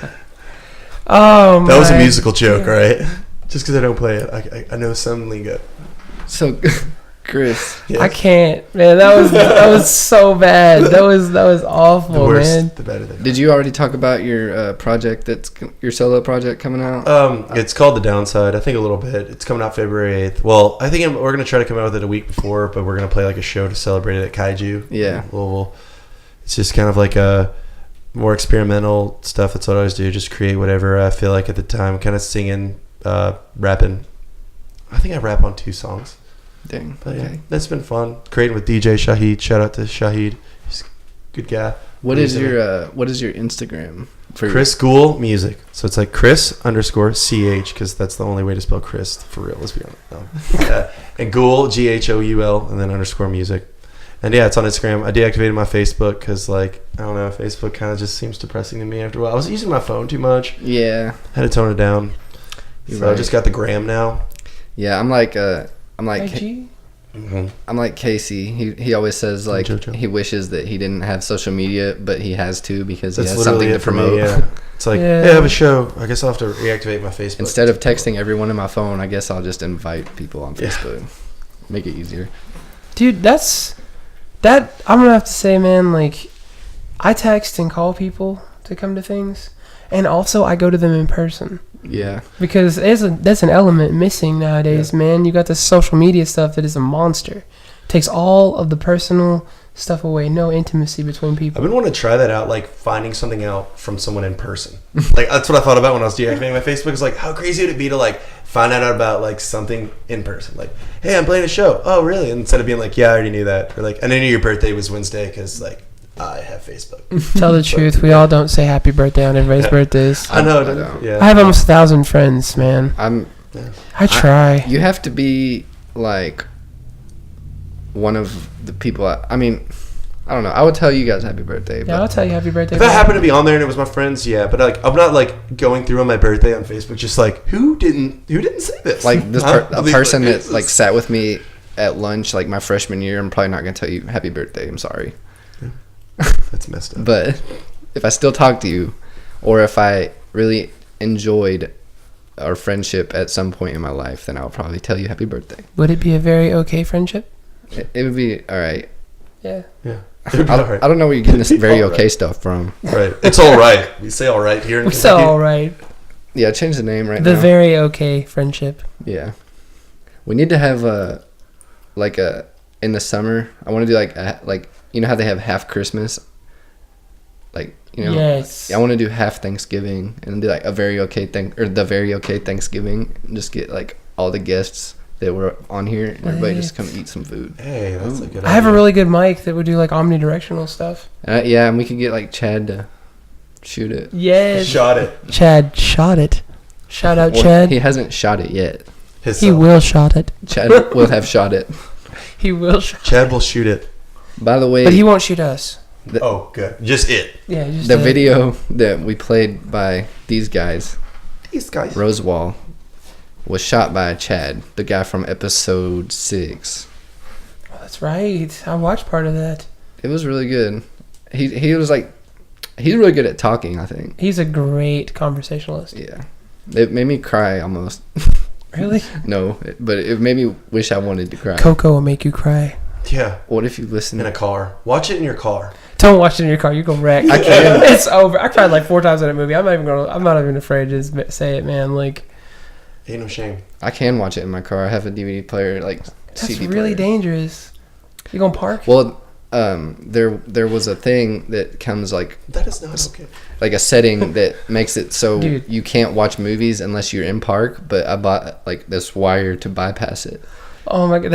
Oh my. That was a musical joke, right? Just because I don't play it, I know some lingo. So, Chris, Yeah. I can't, man. That was so bad. That was awful, The worse, man. the better. did you already talk about your project your solo project coming out? It's called The Downside. I think a little bit. It's coming out February 8th. Well, I think we're going to try to come out with it a week before, but we're going to play like a show to celebrate it at Kaiju. Yeah. In Louisville. It's just kind of like a more experimental stuff. That's what I always do. Just create whatever I feel like at the time. Kind of singing, rapping. I think I rap on 2 songs. Dang. But yeah, Okay. that's been fun. Creating with DJ Shahid. Shout out to Shahid. He's a good guy. What is your Instagram for Chris Ghoul Music. So it's like Chris_CH because that's the only way to spell Chris for real. Let's be honest. No. And Ghoul GHOUL and then _music. And yeah, it's on Instagram. I deactivated my Facebook because like I don't know, Facebook kind of just seems depressing to me after a while. I was using my phone too much. Yeah. Had to tone it down. You're So I right. just got the gram now. Yeah, I'm like IG? I'm like Casey. He always says like JoJo. he wishes that he didn't have social media, but he has to because That's he has literally something to it for me, promote. yeah. It's like, Yeah. hey, I have a show. I guess I'll have to reactivate my Facebook. Instead of texting everyone in my phone, I guess I'll just invite people on Yeah. Facebook. Make it easier. Dude, that I'm gonna have to say, man, like I text and call people to come to things, and also I go to them in person Yeah. because that's an element missing nowadays, man. You got this social media stuff that is a monster. Takes all of the personal stuff away, no intimacy between people. I've been wanting to try that out, like finding something out from someone in person. Like that's what I thought about when I was deactivating my Facebook. It's like, how crazy would it be to like find out about like something in person? Like, hey, I'm playing a show. Oh, really? And instead of being like, yeah, I already knew that, or like, and I knew your birthday was Wednesday because like I have Facebook. Tell the truth, we all don't say happy birthday on everybody's birthdays. I know. I know. Yeah. I have almost 1,000 friends, man. I try. You have to be like one of the people. I mean, I don't know. I would tell you guys happy birthday. Yeah, I'll tell you happy birthday. If I happen to be on there and it was my friends, yeah. But like, I'm not like going through on my birthday on Facebook, just like who didn't say this? Like this Huh? a person that like sat with me at lunch like my freshman year. I'm probably not gonna tell you happy birthday. I'm sorry. That's messed up. But if I still talk to you, or if I really enjoyed our friendship at some point in my life, then I'll probably tell you happy birthday. Would it be a very okay friendship? It would be all right. Yeah. Yeah. I don't know where you're getting this very All right. okay stuff from. Right. It's all right. We say all right here in We're so Kentucky. all right. Yeah, change the name right The now. very okay friendship. Yeah, we need to have in the summer. I want to do like you know how they have half Christmas, like you know. Yes. I want to do half Thanksgiving and do like the very okay Thanksgiving. And just get like all the guests that were on here and everybody just come eat some food. Hey, that's a good idea. I have a really good mic that would do like omnidirectional stuff. Yeah, and we could get like Chad to shoot it. Yes. Shot it. Chad shot it. Shout out Well, Chad. he hasn't shot it yet. He will shot it. Chad will have shot it. He will shot Chad will shoot it. By the way, But he won't shoot us. Oh, good. Just it. Yeah, just the video that we played by these guys, These guys. Rosewall, was shot by Chad, the guy from episode 6. Oh, that's right. I watched part of that. It was really good. He was like, he's really good at talking, I think. He's a great conversationalist. Yeah. It made me cry almost. Really? No, but it made me wish I wanted to cry. Coco will make you cry. Yeah. What if you listen In a car. Watch it in your car. Don't watch it in your car. You're gonna wreck. I can't. It's over. I cried like 4 times in a movie. I'm not even afraid to just say it, man. Like, Ain't no shame. I can watch it in my car. I have a DVD player, like that's CD really player. dangerous. You gonna park? Well, there was a thing that comes like That is not okay. like a setting that makes it so Dude. you can't watch movies unless you're in park. But I bought like this wire to bypass it. Oh my god,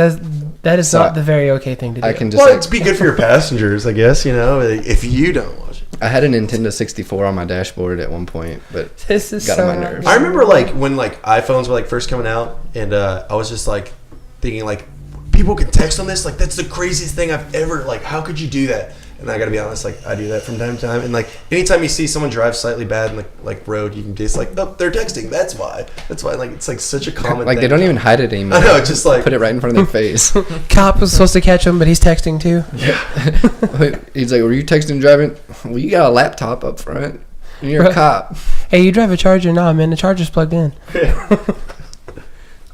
that is So not the very okay thing to do. I can just Well, like it's be good for your passengers, I guess, you know, if you don't watch it. I had a Nintendo 64 on my dashboard at one point, but This is got so on my nerves. I remember like when like iPhones were like first coming out, and I was just like thinking like people can text on this, like that's the craziest thing I've ever, like how could you do that? And I gotta be honest, like I do that from time to time, and like anytime you see someone drive slightly bad in like road, you can just like, oh, they're texting. That's why like it's like such a common like thing. they don't even hide it anymore. I know, just like Put it right in front of their face. Cop was supposed to catch him, but he's texting too. He's like, "Were you texting and driving?" Well, you got a laptop up front. And you're a cop. Hey, you drive a Charger? Nah, man, the Charger's plugged in.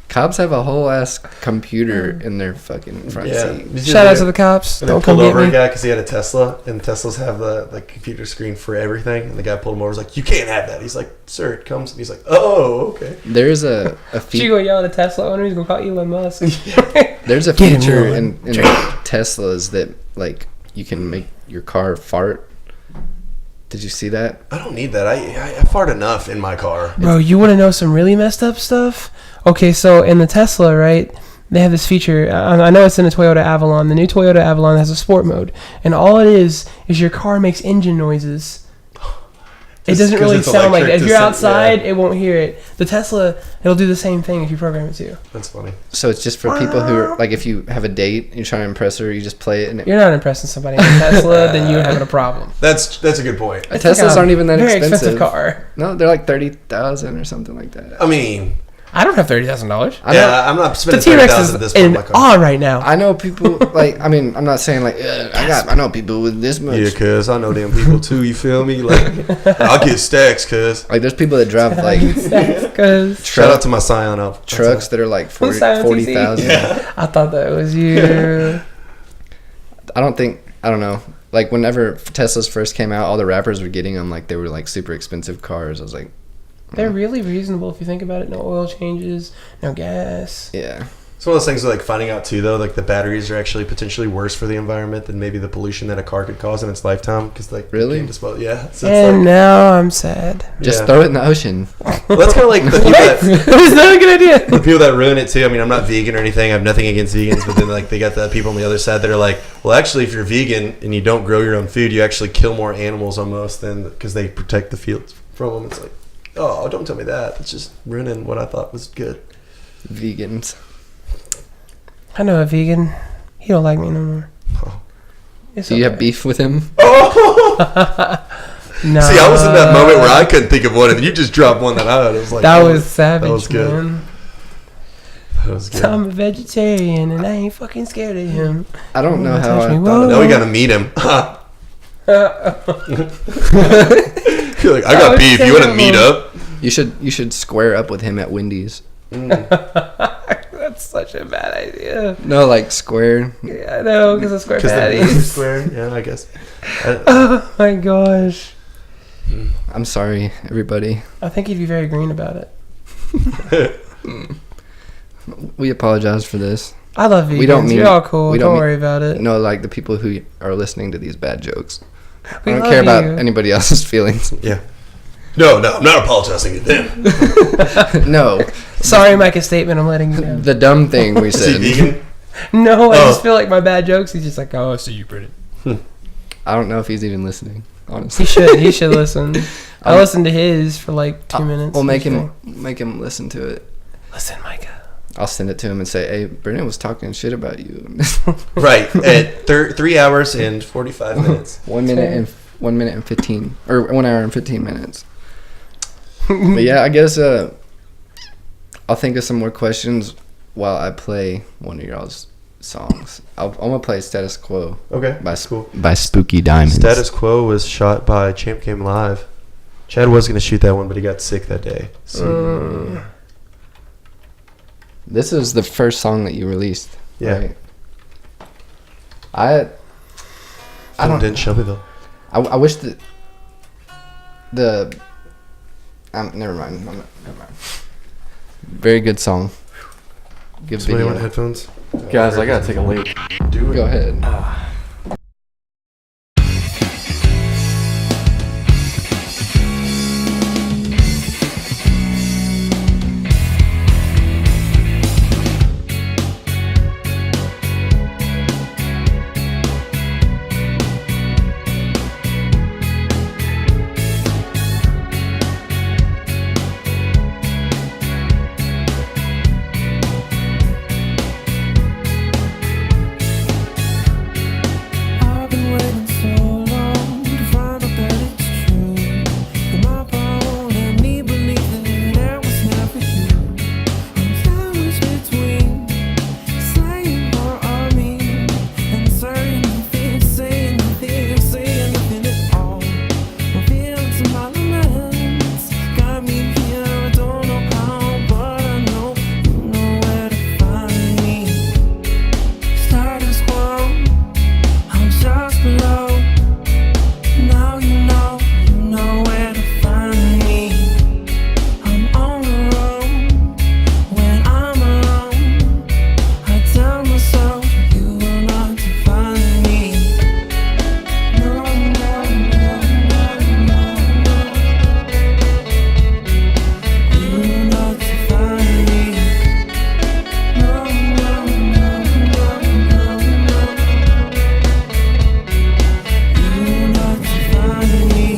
Cops have a whole ass computer in their fucking front seat. Shout out to the cops. And they Don't pulled come get over a me. guy because he had a Tesla, and Teslas have the computer screen for everything. And the guy pulled him over. Was like, "You can't have that." He's like, "Sir, it comes." And he's like, "Oh, okay." There's a She feature. gonna yell at a Tesla owner. He's gonna call Elon Musk. There's a Get him, feature Elon. in Teslas that like you can make your car fart. Did you see that? I don't need that. I fart enough in my car. Bro, you want to know some really messed up stuff? Okay, so in the Tesla, right, they have this feature. I know it's in the Toyota Avalon. The new Toyota Avalon has a sport mode. And all it is your car makes engine noises. It Just doesn't 'cause really it's sound like electric that. If to you're send- outside, yeah. it won't hear it. The Tesla, it'll do the same thing if you program it to. That's funny. So it's just for people who are like, if you have a date and you're trying to impress her, you just play it. And You're not impressing somebody in a Tesla, then you're having a problem. That's a good point. It's Teslas like a aren't even that very expensive. car. No, they're like 30,000 or something like that. I mean, I don't have $30,000. I know, yeah, I'm not The spending T-Rex $30,000 is at this point in in my car. awe right now. I know people like. I mean, I'm not saying like I know people with this much. Yeah, cuz I know them people too, you feel me? Like, I'll get stacks, cuz. Like there's people that drive like Because Shout out to my Scion up. trucks that are like 40 Silent 40,000. I thought that was you. I don't know. Like whenever Teslas first came out, all the rappers were getting them like they were like super expensive cars. I was like, They're really reasonable if you think about it. No oil changes, no gas. yeah. It's one of those things like finding out too, though, like the batteries are actually potentially worse for the environment than maybe the pollution that a car could cause in its lifetime. Because like, you Really? can't dispose- yeah. So And it's now I'm sad. Just yeah. throw it in the ocean. Well, that's kind of like the people that Is that a good idea? the people that ruin it too. I mean, I'm not vegan or anything. I have nothing against vegans, but then like they got the people on the other side that are like, well, actually, if you're vegan and you don't grow your own food, you actually kill more animals almost than because they protect the fields from them. It's like, oh, don't tell me that. It's just ruining what I thought was good. Vegans. I know a vegan. He don't like me no more. Oh. It's Do you have okay. beef with him? Oh, No. see, I was in that moment where I couldn't think of one, and you just dropped one that I had. I was like, That oh, was savage, That was good. man. That was good. I'm a vegetarian and I ain't fucking scared of him. I don't know Don't how touch I me. thought Now of we it. gotta meet him. You're like, I That got was beef. You want to terrible. meet up? You should square up with him at Wendy's. That's such a bad idea. No, like square. Yeah, I know, because of square Because the patties. square. Yeah, I guess. Oh my gosh. I'm sorry, everybody. I think he'd be very green about it. We apologize for this. I love vegans. We don't mean- You're all cool. we Don't don't mean- worry about it. No, like the people who are listening to these bad jokes. We I don't love care about you. anybody else's feelings. Yeah. No, I'm not apologizing to them. No, Sorry, make a statement. I'm letting you know. the dumb thing we Is he said. vegan? No, I Oh. just feel like my bad jokes. He's just like, oh, I see you, pretty. I don't know if he's even listening. Honestly, He should. He should listen. I listened to his for like 2 minutes. We'll make It was him listen to it. great. Listen, Micah. I'll send it to him and say, "Hey, Brennan was talking shit about you." Right. At 3 hours and 45 minutes. 1 minute and 1 minute and 15, or 1 hour and 15 minutes. But yeah, I guess I'll think of some more questions while I play one of y'all's songs. I'm gonna play "Status Quo" Okay. by Cool. by Spooky Diamonds. Status Quo was shot by Champ Came Live. Chad was going to shoot that one, but he got sick that day. So, This is the first song that you released. yeah. Right? I don't. in Shelbyville. I wish that the. Never mind. Never mind. Very good song. Good Somebody video. want headphones? Guys, I gotta take a leak. Do it. Go ahead. I've been waiting so long to find out that it's true. That my phone and me believe that it was never you. I'm sandwiched between saying or I mean and saying nothing at all. My feelings and my laments got me here. I don't know how, but I know you know where to find me. Status quo. I'm just below. Now you know where to find me. I'm on the road when I'm alone. I tell myself you will not find me. No, no, no, no, no, no. You will not find me. No, no, no, no, no, no. You will not find me.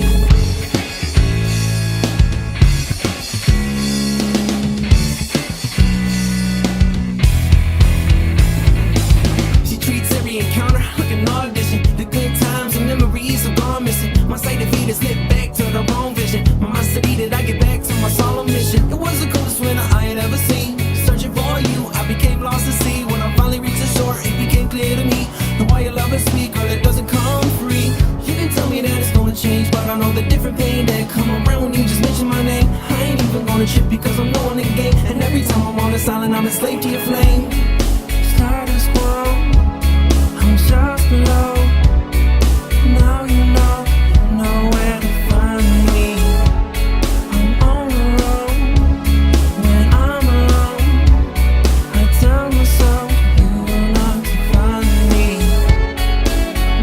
She treats every encounter like an audition. The good times and memories are gone missing. My sight of feet is slipped back to the wrong vision. My mind studied that I get back to my solemn mission. It was the coolest winter I had ever seen. Searching for you, I became lost at sea. When I finally reached the shore, it became clear to me that why your love is sweet, girl, it doesn't come free. You can tell me that it's gonna change, but I know the different pain that come around when you just mention my name. I ain't even gonna trip because I'm knowing the game. And every time I'm on the silent, I'm enslaved to your flame. Status quo, I'm just below. Now you know where to find me. I'm on the road when I'm alone. I tell myself you will not find me.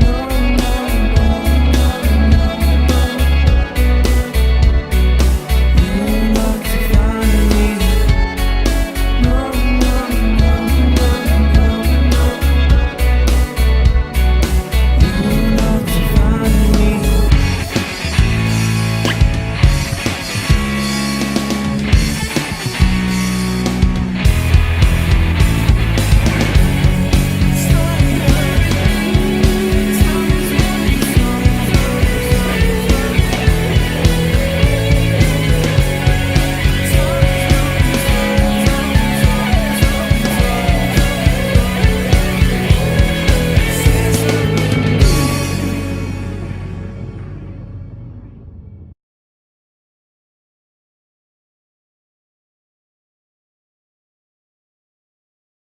No, no, no, no, no, no. You will not find me. No, no, no, no, no, no. You will not find me.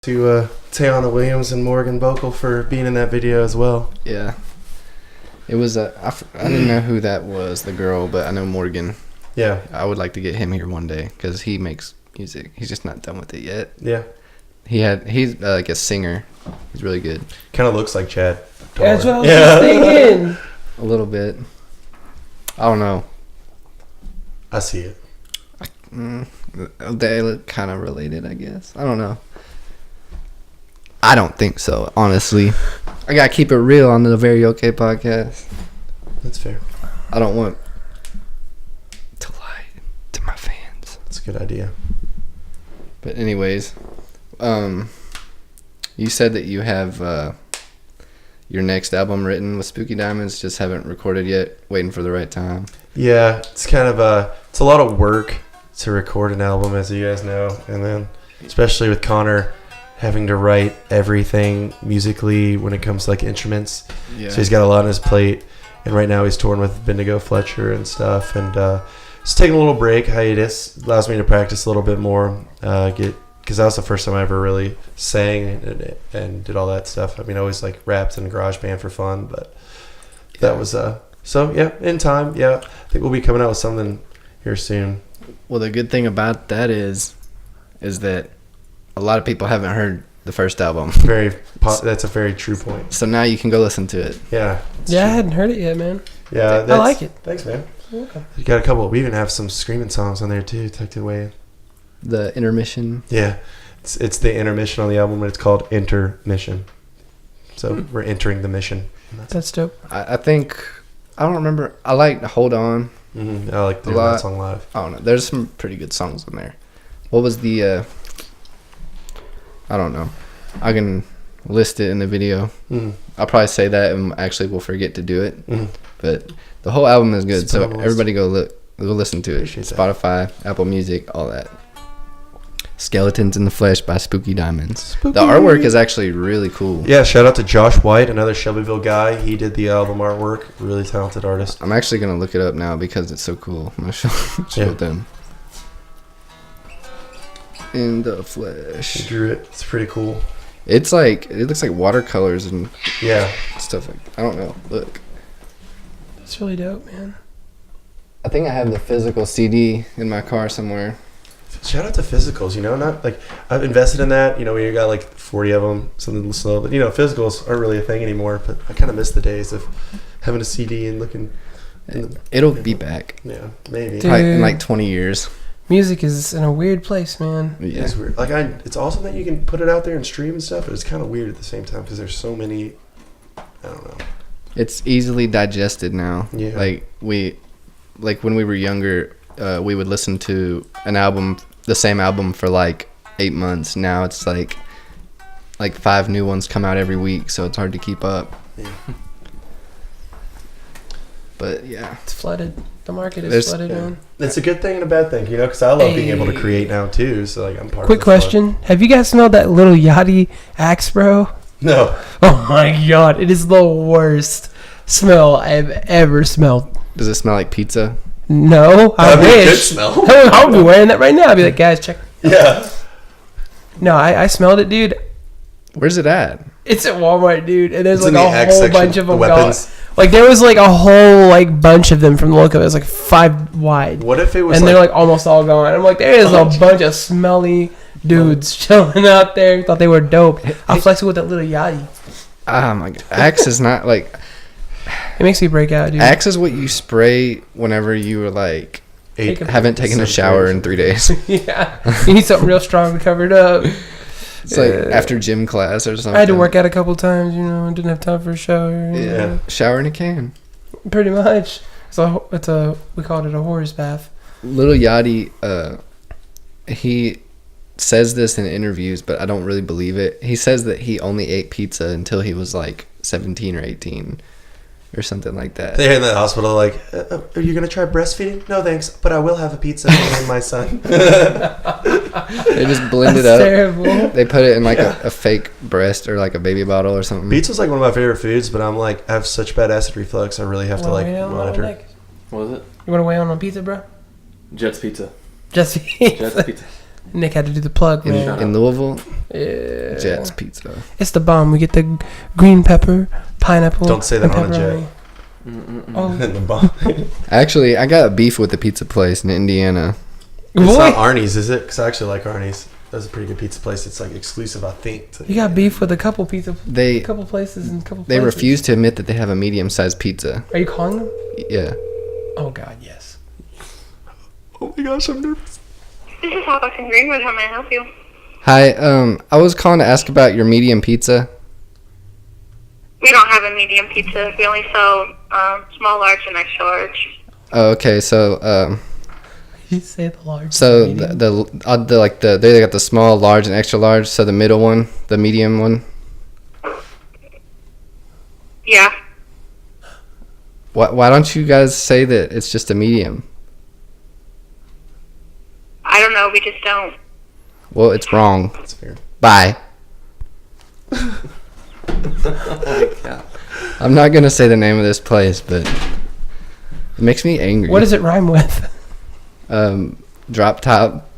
To Tayana Williams and Morgan Bokel for being in that video as well. Yeah. It was I didn't know who that was, the girl, but I know Morgan. Yeah, I would like to get him here one day because he makes music. He's just not done with it yet. yeah. He's like a singer. He's really good. Kind of looks like Chad. That's what I was Yeah. just thinking. A little bit. I don't know. I see it. They look kind of related, I guess. I don't know. I don't think so, honestly. I gotta keep it real on the Very Okay podcast. That's fair. I don't want to lie to my fans. That's a good idea. But anyways, you said that you have your next album written with Spooky Diamonds, just haven't recorded yet, waiting for the right time. Yeah, it's kind of it's a lot of work to record an album, as you guys know, and then especially with Connor having to write everything musically when it comes to like instruments. Yeah. So he's got a lot on his plate, and right now he's touring with Bendigo Fletcher and stuff, and just taking a little break, hiatus, allows me to practice a little bit more, get because that was the first time I ever really sang and did all that stuff. I mean, I always like rapped in garage band for fun, but that was so yeah. In time, yeah, I think we'll be coming out with something here soon. Well, the good thing about that is that a lot of people haven't heard the first album. That's a very true point. So now you can go listen to it. Yeah. Yeah, I hadn't heard it yet, man. Yeah, I like it. Thanks, man. You're welcome. You got a couple. We even have some screaming songs on there too, tucked away. The intermission. Yeah, it's the intermission on the album, but it's called Intermission. So we're entering the mission. That's dope. I think, I don't remember. I like Hold On. Mm-hmm. I like A doing lot. that song live. I don't know. There's some pretty good songs on there. What was the, I don't know. I can list it in the video. Mm-hmm. I'll probably say that and actually we'll forget to do it. Mm-hmm. But the whole album is good. It's So on the list. everybody go listen to it. Appreciate that. Spotify, Apple Music, all that. Skeletons in the Flesh by Spooky Diamonds. Spooky. The artwork is actually really cool. Yeah, shout out to Josh White, another Shelbyville guy. He did the album artwork. Really talented artist. I'm actually going to look it up now because it's so cool. I'm going to show Yeah. them. In the He Flesh. drew it. It's pretty cool. It's like, it looks like watercolors and Yeah. stuff like, I don't know. Look. It's really dope, man. I think I have the physical CD in my car somewhere. Shout out to physicals, not like I've invested in that, when you got like 40 of them, something slow, but physicals aren't really a thing anymore, but I kind of miss the days of having a CD and looking. It'll be back. Yeah, maybe. Dude. Probably in like 20 years. Music is in a weird place, man. Yeah. It's weird. Like it's awesome that you can put it out there and stream and stuff, but it's kind of weird at the same time because there's so many. I don't know. It's easily digested now. Yeah. Like when we were younger, we would listen to the same album for like 8 months. Now it's like 5 new ones come out every week, so it's hard to keep up. Yeah. But yeah, It's flooded. The market is There's- flooded, Yeah. man. It's a good thing and a bad thing, because I love being able to create now too. So like I'm part Quick of the flood. question. Have you guys smelled that little Yachty axe, bro? No. Oh my god. It is the worst smell I've ever smelled. does it smell like pizza? No, I That'd be a good wish. smell. I'll be wearing that right now. I'll be like, guys, check. Yeah. No, I smelled it, dude. Where's it at? It's at Walmart, dude, and there's It's in like the a X whole section, bunch of the them. weapons. Like there was like a whole bunch of them from the look of it. It was like 5 wide, What if it was and they're like almost all gone. I'm like, there is a bunch of smelly dudes chilling out there. Thought they were dope. I'll flex it with that little Yachty. Oh my god. Axe is not like... It makes me break out, dude. Axe is what you spray whenever you were like... Take a- haven't taken a shower in 3 days. Yeah, you need something real strong to cover it up. It's like after gym class or something. I had to work out a couple times, and didn't have time for a shower. you Yeah. know. Shower in a can. Pretty much. We called it a horse bath. Little Yachty, he says this in interviews, but I don't really believe it. He says that he only ate pizza until he was like 17 or 18 or something like that. They're in the hospital like, are you going to try breastfeeding? No, thanks, but I will have a pizza for me and my son. They just blend it That's up. terrible. They put it in like Yeah. a fake breast or like a baby bottle or something. Pizza's like one of my favorite foods, but I'm like, I have such bad acid reflux, I really have to Wanna like weigh in on that one, monitor. Nick? What was it? You want to weigh in on pizza, bro? Jets Pizza. Just Jets Pizza. Nick had to do the plug, in, man. in Louisville, Yeah. Jets Pizza. It's the bomb. We get the green pepper, pineapple. Don't say that and on a jet. pepperoni. Oh, And the bomb. Actually, I got a beef with the pizza place in Indiana. It's boy, not Arnie's, is it? Because I actually like Arnie's. That's a pretty good pizza place. It's like exclusive, I think. you got beef with a couple They places and a couple. they places. refuse to admit that they have a medium-sized pizza. Are you calling them? Yeah. Oh God, yes. Oh my gosh, I'm nervous. This is Hotbox in Greenwood. How may I help you? Hi, I was calling to ask about your medium pizza. We don't have a medium pizza. We only sell small, large, and extra large. Oh, okay, so You say the large. so medium? they got the small, large, and extra large. So the middle one, the medium one. Yeah. Why don't you guys say that it's just a medium? I don't know. We just don't. Well, it's wrong. That's fair. Bye. I'm not gonna say the name of this place, but it makes me angry. What does it rhyme with? Drop top.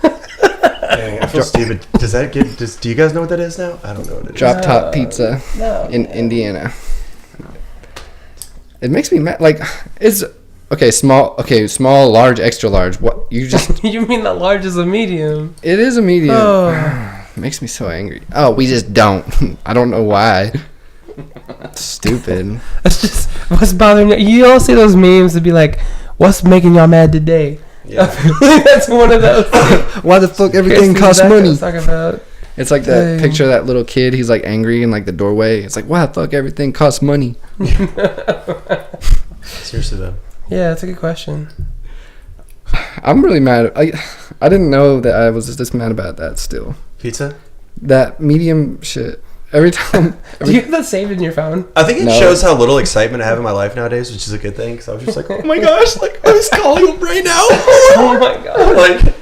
Dang, feel stupid. Does that get? Do you guys know what that is now? I don't know what it is. Drop top pizza in Indiana. It makes me mad. Like, it's okay. Small, large, extra large. What you just? You mean that large is a medium? It is a medium. Oh. It makes me so angry. Oh, we just don't. I don't know why. Stupid. That's just what's bothering you. You all see those memes that be like, "What's making y'all mad today?" Yeah. I feel like that's one of those. Why the fuck everything costs money? Talking about. It's like that picture of that little kid. He's like angry in like the doorway. It's like, why the fuck everything costs money? Seriously though. Yeah, that's a good question. I'm really mad. I didn't know that I was this mad about that still. Pizza? That medium shit. Every time. Do you have that saved in your phone? I think it shows how little excitement I have in my life nowadays, which is a good thing. Because I was just like, oh my gosh, like I was calling him right now. Oh my god! Like,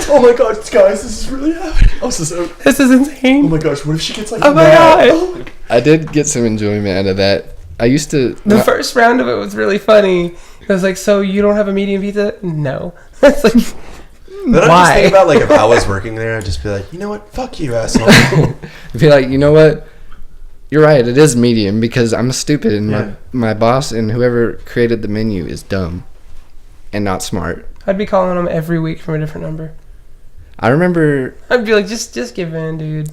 oh my gosh, guys, this is really happening. I was just so, This is insane. oh my gosh, what if she gets like? Oh my mad? god! Oh my God. I did get some enjoyment out of that. I used to. The first round of it was really funny. It was like, so you don't have a medium pizza? No. It's like, Then I just why? think about like if I was working there, I'd just be like, you know what, fuck you, asshole. Be like, you know what? You're right. It is medium because I'm stupid and Yeah. my boss and whoever created the menu is dumb and not smart. I'd be calling them every week from a different number. I remember I'd be like, just give in, dude.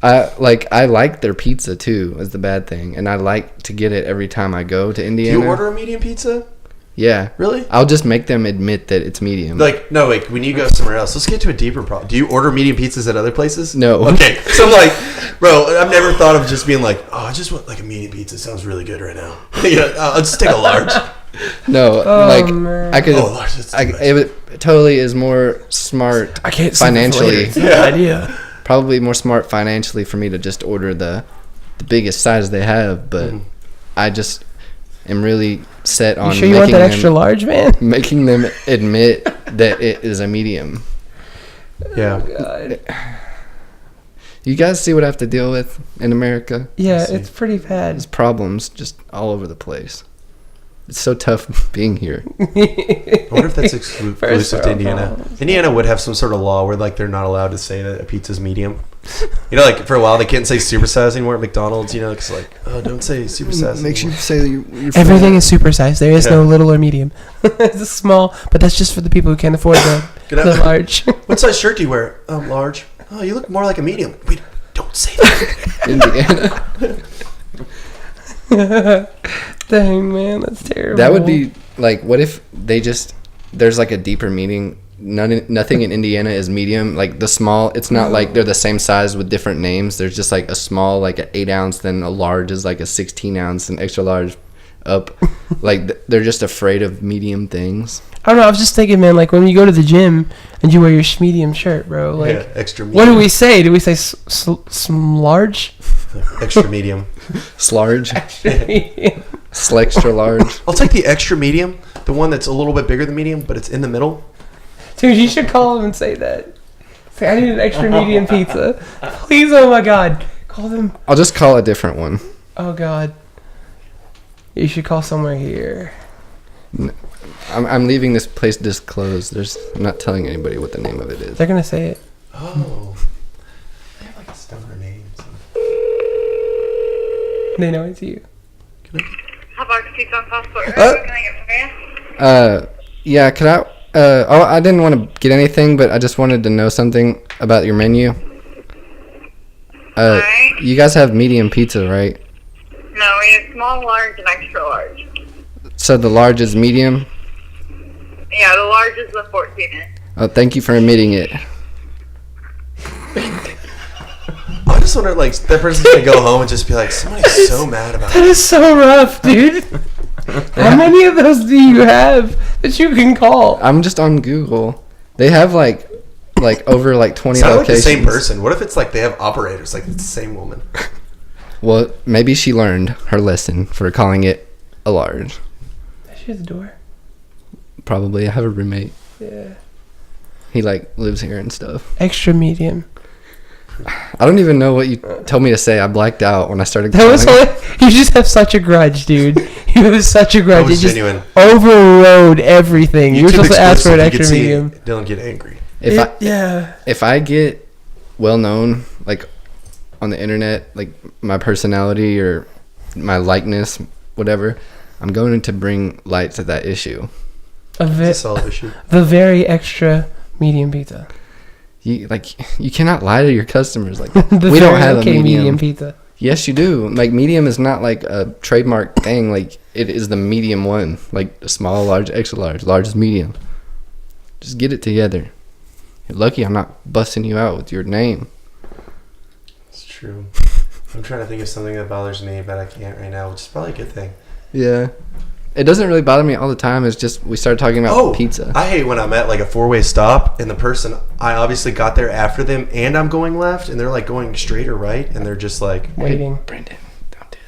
I like their pizza too is the bad thing, and I like to get it every time I go to Do Indiana. you order a medium pizza? Yeah. Really? I'll just make them admit that it's medium. Like, no, wait, when you go somewhere else, let's get to a deeper problem. Do you order medium pizzas at other places? No. Okay, so I'm like, bro, I've never thought of just being like, oh, I just want like a medium pizza. Sounds really good right now. Yeah, I'll just take a large. No, Oh, like man. I could. Oh, large, that's too much. It totally is more smart I can't financially. It's a good idea. Probably more smart financially for me to just order the biggest size they have, but I just am really set on You sure you want making that them, extra large, man? making them admit that it is a medium. Yeah. God. You guys see what I have to deal with in America? Yeah, see. it's pretty bad. There's problems just all over the place. It's so tough being here. I wonder if that's First exclusive to world Indiana. problems. Indiana would have some sort of law where like they're not allowed to say that a pizza's medium. You know, like for a while they can't say supersize anymore at McDonald's. You know, because like, oh, don't say supersize. Makes you anymore. say that you're Everything is supersized. There is no Yeah. little or medium. It's a small, but that's just for the people who can't afford Get the out. large. What size shirt do you wear? Large. Oh, you look more like a medium. Wait, don't say that. Indiana. Dang, man, that's terrible. That would be like, what if they just there's like a deeper meaning. Nothing in Indiana is medium. Like the small, it's not like they're the same size with different names. There's just like a small, like an 8 ounce, then a large is like a 16 ounce, and extra large up. Like they're just afraid of medium things. I don't know. I was just thinking, man, like when you go to the gym and you wear your medium shirt, bro. Like, Yeah, extra medium. what do we say? Do we say large? Extra medium. Slarge, Medium. extra large. I'll take the extra medium, the one that's a little bit bigger than medium, but it's in the middle. Dude, you should call them and say that. Say, I need an extra medium pizza. Please, oh my God. Call them. I'll just call a different one. Oh God. You should call somewhere here. I'm leaving this place disclosed. I'm not telling anybody what the name of it is. They're gonna say it. Oh. They have like a stoner name. They know it's you. How about pizza on passport? What can I get for you? Yeah, could I? I didn't want to get anything, but I just wanted to know something about your menu. Alright. You guys have medium pizza, right? No, we have small, large, and extra large. So the large is medium. Yeah, the large is the 14-inch. Oh, thank you for admitting it. I just wonder, like, that person's gonna go home and just be like, somebody's so mad about That it. is so rough, dude. How many of those do you have that you can call? I'm just on Google. They have like over like 20 It's not like the locations. same person. What if it's like they have operators, like it's the same woman? Well, maybe she learned her lesson for calling it a large. She's the door. Probably. I have a roommate. Yeah. He like lives here and stuff. Extra medium. I don't even know what you told me to say. I blacked out when I started That was calling. like, you just have such a grudge, dude. You have such a grudge. That was It just genuine. overrode everything. You were YouTube supposed to ask for an exclusive, you extra could see medium. Dylan get angry. If I get well known, like on the internet, like my personality or my likeness, whatever, I'm going to bring light to that issue. It's a solid issue. The very extra medium pizza. You cannot lie to your customers like that. The We don't very have okay a medium. pizza. Yes, you do. Like medium is not like a trademark thing. Like it is the medium one. Like small, large, extra large. Large is medium. Just get it together. You're lucky I'm not busting you out with your name. It's true. I'm trying to think of something that bothers me, but I can't right now, which is probably a good thing. Yeah. It doesn't really bother me all the time. It's just we started talking about pizza. I hate when I'm at like a 4-way stop and the person, I obviously got there after them and I'm going left and they're like going straight or right and they're just like Waiting. Hey, Brendan, don't do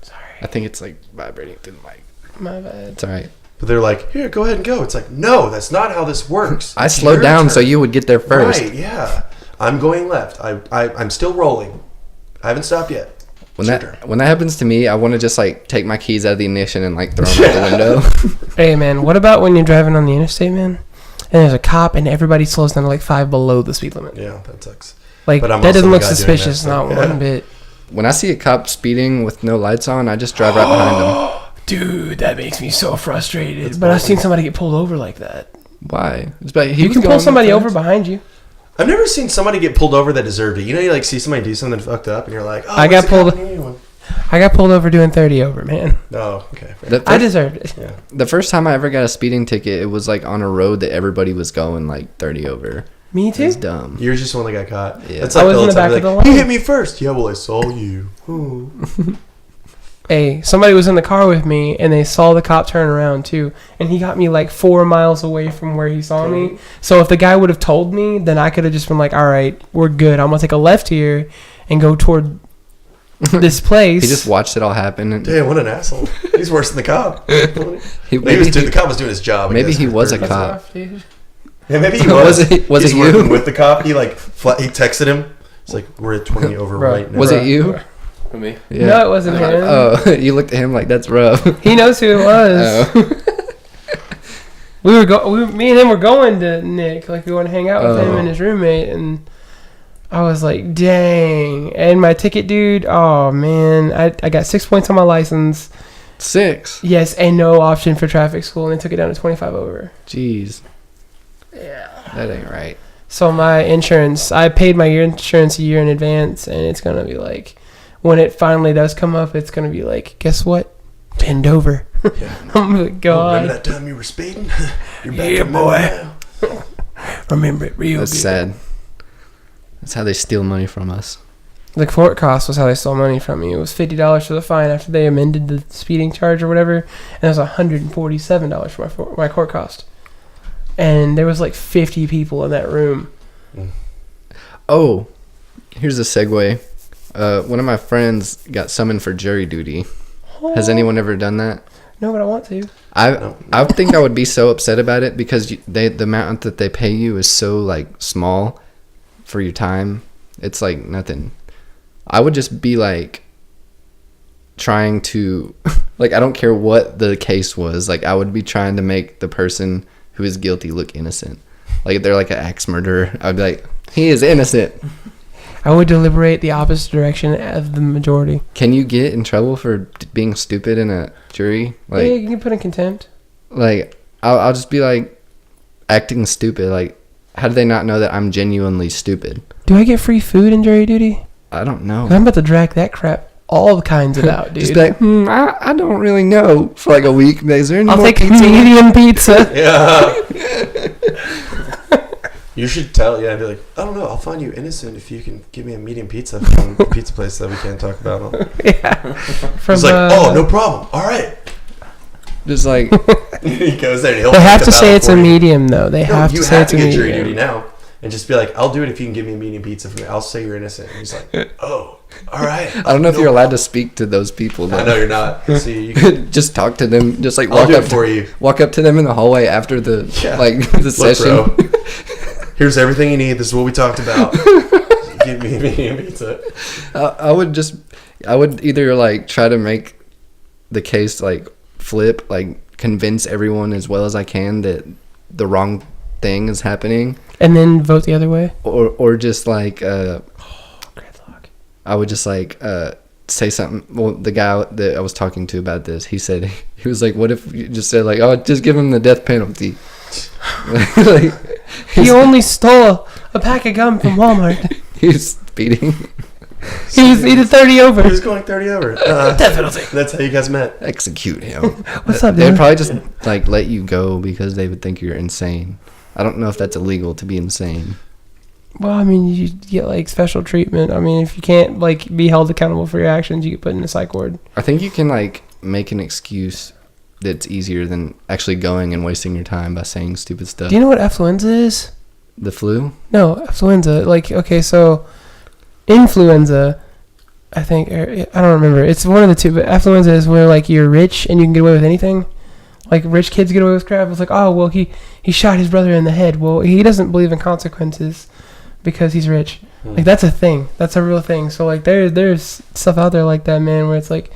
that. Sorry. I think it's like vibrating through the mic. My bad. It's all right. But they're like, here, go ahead and go. It's like, no, that's not how this works. I It's slowed your down turn. so you would get there first. Right, yeah. I'm going left. I'm still rolling. I haven't stopped yet. When that happens to me, I want to just like take my keys out of the ignition and like throw them out the window. Hey man, what about when you're driving on the interstate, man, and there's a cop and everybody slows down to like 5 below the speed limit? Yeah, that sucks. Like But I'm that also doesn't the look guy doing suspicious, that, not so, yeah. one bit. When I see a cop speeding with no lights on, I just drive right behind them. Dude, that makes me so frustrated. But I've seen somebody get pulled over like that. Why? It's about, You can pull somebody over behind you. I've never seen somebody get pulled over that deserved it. You know, you like see somebody do something fucked up and you're like, oh, I got pulled. Anyone? I got pulled over doing 30 over, man. Oh, okay. I deserved it. Yeah. The first time I ever got a speeding ticket, it was like on a road that everybody was going like 30 over. Me too. It's dumb. You're just the one that got caught. Yeah. It's I like was in the back time, of the like, line. he hit me first. Yeah, well, I saw you. Ooh. Hey, somebody was in the car with me and they saw the cop turn around too, and he got me like 4 miles away from where he saw me. So if the guy would have told me, then I could have just been like, all right, we're good. I'm gonna take a left here and go toward this place. He just watched it all happen. And Damn, what an asshole. He's worse than the cop. the The cop was doing his job. I maybe guess, he for was a purpose. cop. Rough, dude. Yeah, maybe he Was was. it- was He's it working you? with the cop. He like he texted him. It's like, we're at 20 over Bro. right now. Was it you? For me? Yeah. No, it wasn't him. Oh, you looked at him like that's rough. He knows who it was. Oh. Me and him were going to Nick, like we want to hang out with him Oh. and his roommate, and I was like, dang. And my ticket, dude, oh man, I got 6 points on my license. 6. Yes, and no option for traffic school, and they took it down to 25 over. Jeez, Yeah. that ain't right. So my insurance, I paid my insurance a year in advance, and it's gonna be like, when it finally does come up, it's gonna be like, guess what? Bend over. Yeah. I'm like, Oh, God. remember that time you were speeding? You're back Yeah, to boy. now. Remember it real That's good. sad. That's how they steal money from us. The court cost was how they stole money from me. It was $50 for the fine after they amended the speeding charge or whatever, and it was $147 for my court cost. And there was like 50 people in that room. Oh, here's a segue. One of my friends got summoned for jury duty. Has anyone ever done that? No, but I want to. I think I would be so upset about it because the amount that they pay you is so like small for your time. It's like nothing. I would just be like trying to like, I don't care what the case was. Like I would be trying to make the person who is guilty look innocent. Like if they're like an axe murderer, I'd be like, he is innocent. I would deliberate the opposite direction of the majority. Can you get in trouble for being stupid in a jury? Yeah, you can put in contempt. Like I'll just be like acting stupid. Like, how do they not know that I'm genuinely stupid? Do I get free food in jury duty? I don't know. 'Cause I'm about to drag that crap all kinds of out, dude. Just be like, I don't really know for like a week. Is there any I'll more take pizza? medium pizza. Yeah. You should tell, yeah, I'd be like, I don't know, I'll find you innocent if you can give me a medium pizza from the pizza place that we can't talk about. Yeah. He's like, oh, no problem. All right. Just like, He goes there and he'll They have fight to the say battle it's for a you. medium, though. They No, have you to say have it's to a get jury medium. duty now. And just be like, I'll do it if you can give me a medium pizza from me. I'll say you're innocent. And he's like, oh, all right. I don't know if you're allowed to speak to those people. I Though. know you're not. See, you can, Just talk to them. Just like I'll walk do up it for you. Walk up to them in the hallway after the Yeah. like the Look, session. bro, here's everything you need. This is what we talked about. Give me a medium pizza. I would either like try to make the case like flip, like convince everyone as well as I can that the wrong thing is happening, And then vote the other way. or just like Gridlock. I would just like say something. Well, the guy that I was talking to about this, he said he was like, "What if you just said like, oh, just give him the death penalty?" Like, He only stole a pack of gum from Walmart. he's speeding. he did 30 He over. was going 30 over. Definitely. That's how you guys met. Execute him. What's up, They'd dude? probably just like let you go because they would think you're insane. I don't know if that's illegal to be insane. Well, I mean, you get like special treatment. I mean, if you can't like be held accountable for your actions, you get put in a psych ward. I think you can like make an excuse that's easier than actually going and wasting your time by saying stupid stuff. Do you know what affluenza is? The flu? No, affluenza. Like, okay, so influenza, I think, or, I don't remember. It's one of the two, but affluenza is where like you're rich and you can get away with anything. Like rich kids get away with crap. It's like, oh well, he shot his brother in the head. Well, he doesn't believe in consequences because he's rich. Like that's a thing. That's a real thing. So like there's stuff out there like that, man, where it's like,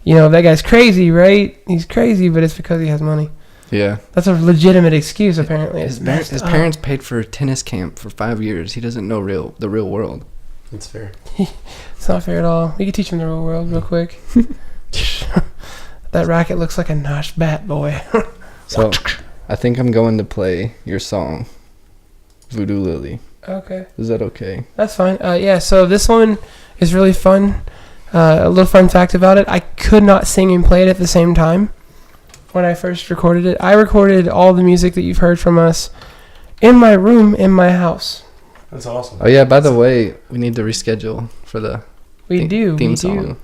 you know, that guy's crazy, right? He's crazy, but it's because he has money. Yeah. That's a legitimate excuse, apparently. His parents paid for a tennis camp for 5 years. He doesn't know the real world. That's fair. It's not fair at all. We could teach him the real world real quick. That racket looks like a nosh bat, boy. So I think I'm going to play your song, Voodoo Lily. Okay. Is that okay? That's fine. Yeah, so this one is really fun. A little fun fact about it. I could not sing and play it at the same time when I first recorded it. I recorded all the music that you've heard from us in my room in my house. That's awesome. Oh yeah, by the way, we need to reschedule for the theme song.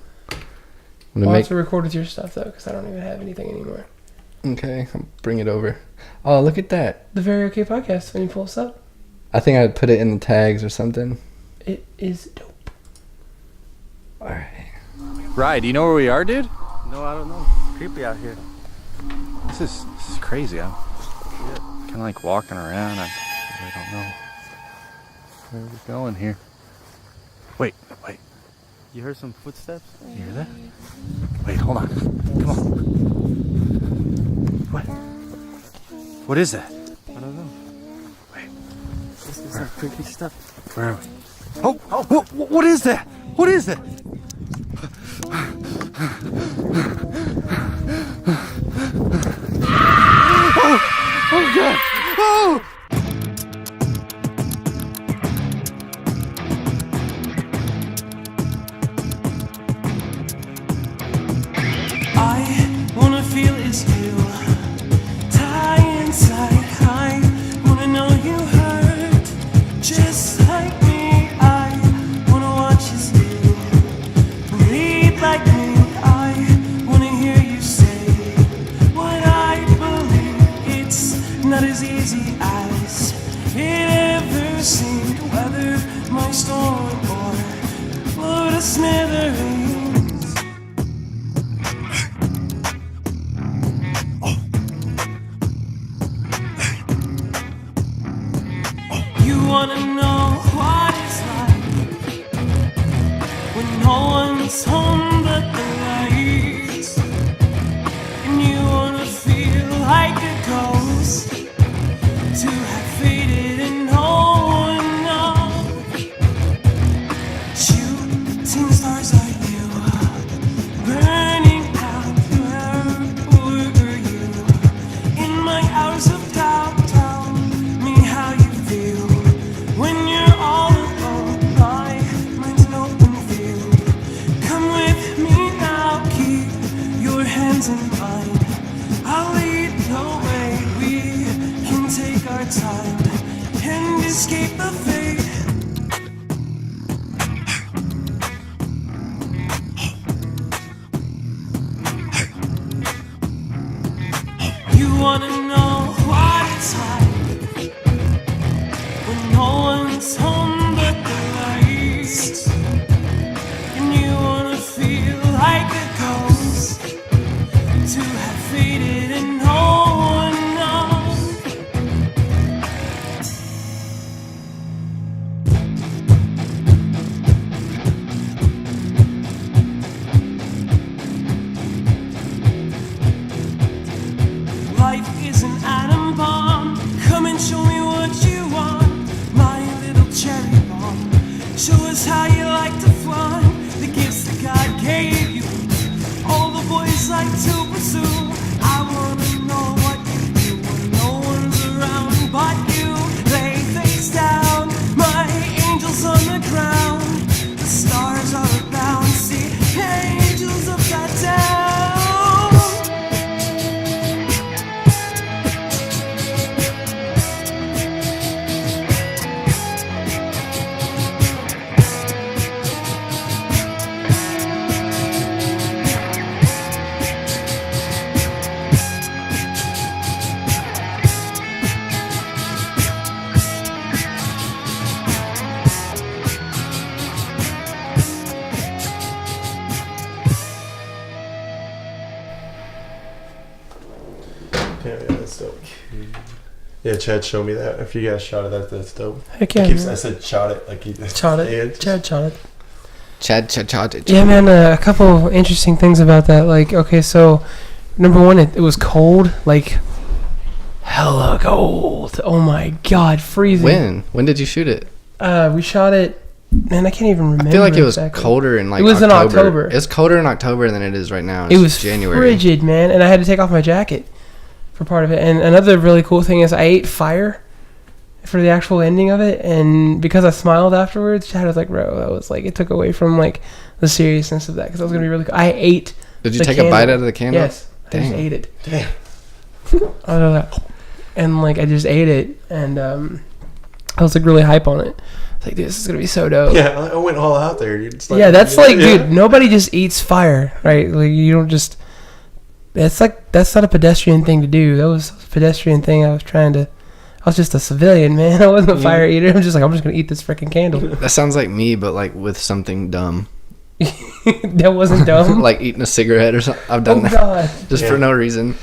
I'll have to record with your stuff, though, because I don't even have anything anymore. Okay, I'll bring it over. Oh, look at that. The Very Okay Podcast, when you pull us up. I think I'd put it in the tags or something. It is dope. Alright. Right, do you know where we are, dude? No, I don't know. Creepy out here. This is crazy. I'm kind of like walking around. I don't know where we're going here. Wait. You heard some footsteps? You hear that? Wait, hold on. Come on. What is that? I don't know. Wait. This is some creepy stuff. Where are we? Oh, what is that? What is that? Oh God! Oh! I wanna feel it still. Die inside. I wanna know you hurt just like me. I wanna watch you still bleed like me. I wanna hear you say what I believe. It's not as easy as it ever seemed. Whether my storm or blow to smithereens. You wanna know what it's like when no one's home but the lights, and you wanna feel like a ghost, to have faded and no one knows. Shooting stars are you, burning out. Where were you in my hours of doubt? Tell me how you feel when you're all alone. My mind's an open field. Come with me now, keep your hands in mine. I'll lead the way. We can take our time and escape the fate. You wanna know what it's like when no one's home but the lights, and you wanna feel like a ghost, to have faded and no one knows. Life is an atom bomb. Come and show me Yeah, that's dope. Yeah, Chad showed me that. If you guys shot it, that's dope. Heck yeah. I said shot it. Like Shot it. Yeah, Chad shot it. Chad. Yeah, man, a couple interesting things about that. Like, okay, so, number one, it was cold. Like, hella cold. Oh my god, freezing. When did you shoot it? We shot it, man, I can't even remember. I feel like it was exactly. colder in like It was in October. October. It's colder in October than it is right now. It was January. frigid, man, and I had to take off my jacket for part of it. And another really cool thing is I ate fire for the actual ending of it, and because I smiled afterwards, Chad was like, bro, that was like, it took away from like the seriousness of that, because I was gonna be really cool. I ate Did you the take candle. a bite out of the candle? Yes, I just Dang. ate it. Damn. I don't know. And like I just ate it, and I was like really hype on it. I was like, dude, this is gonna be so dope. Yeah, I went all out there, dude. It's like, Yeah, that's like, yeah. dude, nobody just eats fire, right? Like, you don't just. That's like, that's not a pedestrian thing to do. That was a pedestrian thing. I was just a civilian, man. I wasn't a fire eater. I'm just like, I'm just gonna eat this freaking candle. That sounds like me, but like with something dumb. That wasn't dumb. Like eating a cigarette or something. I've done Oh that god, just Yeah. for no reason.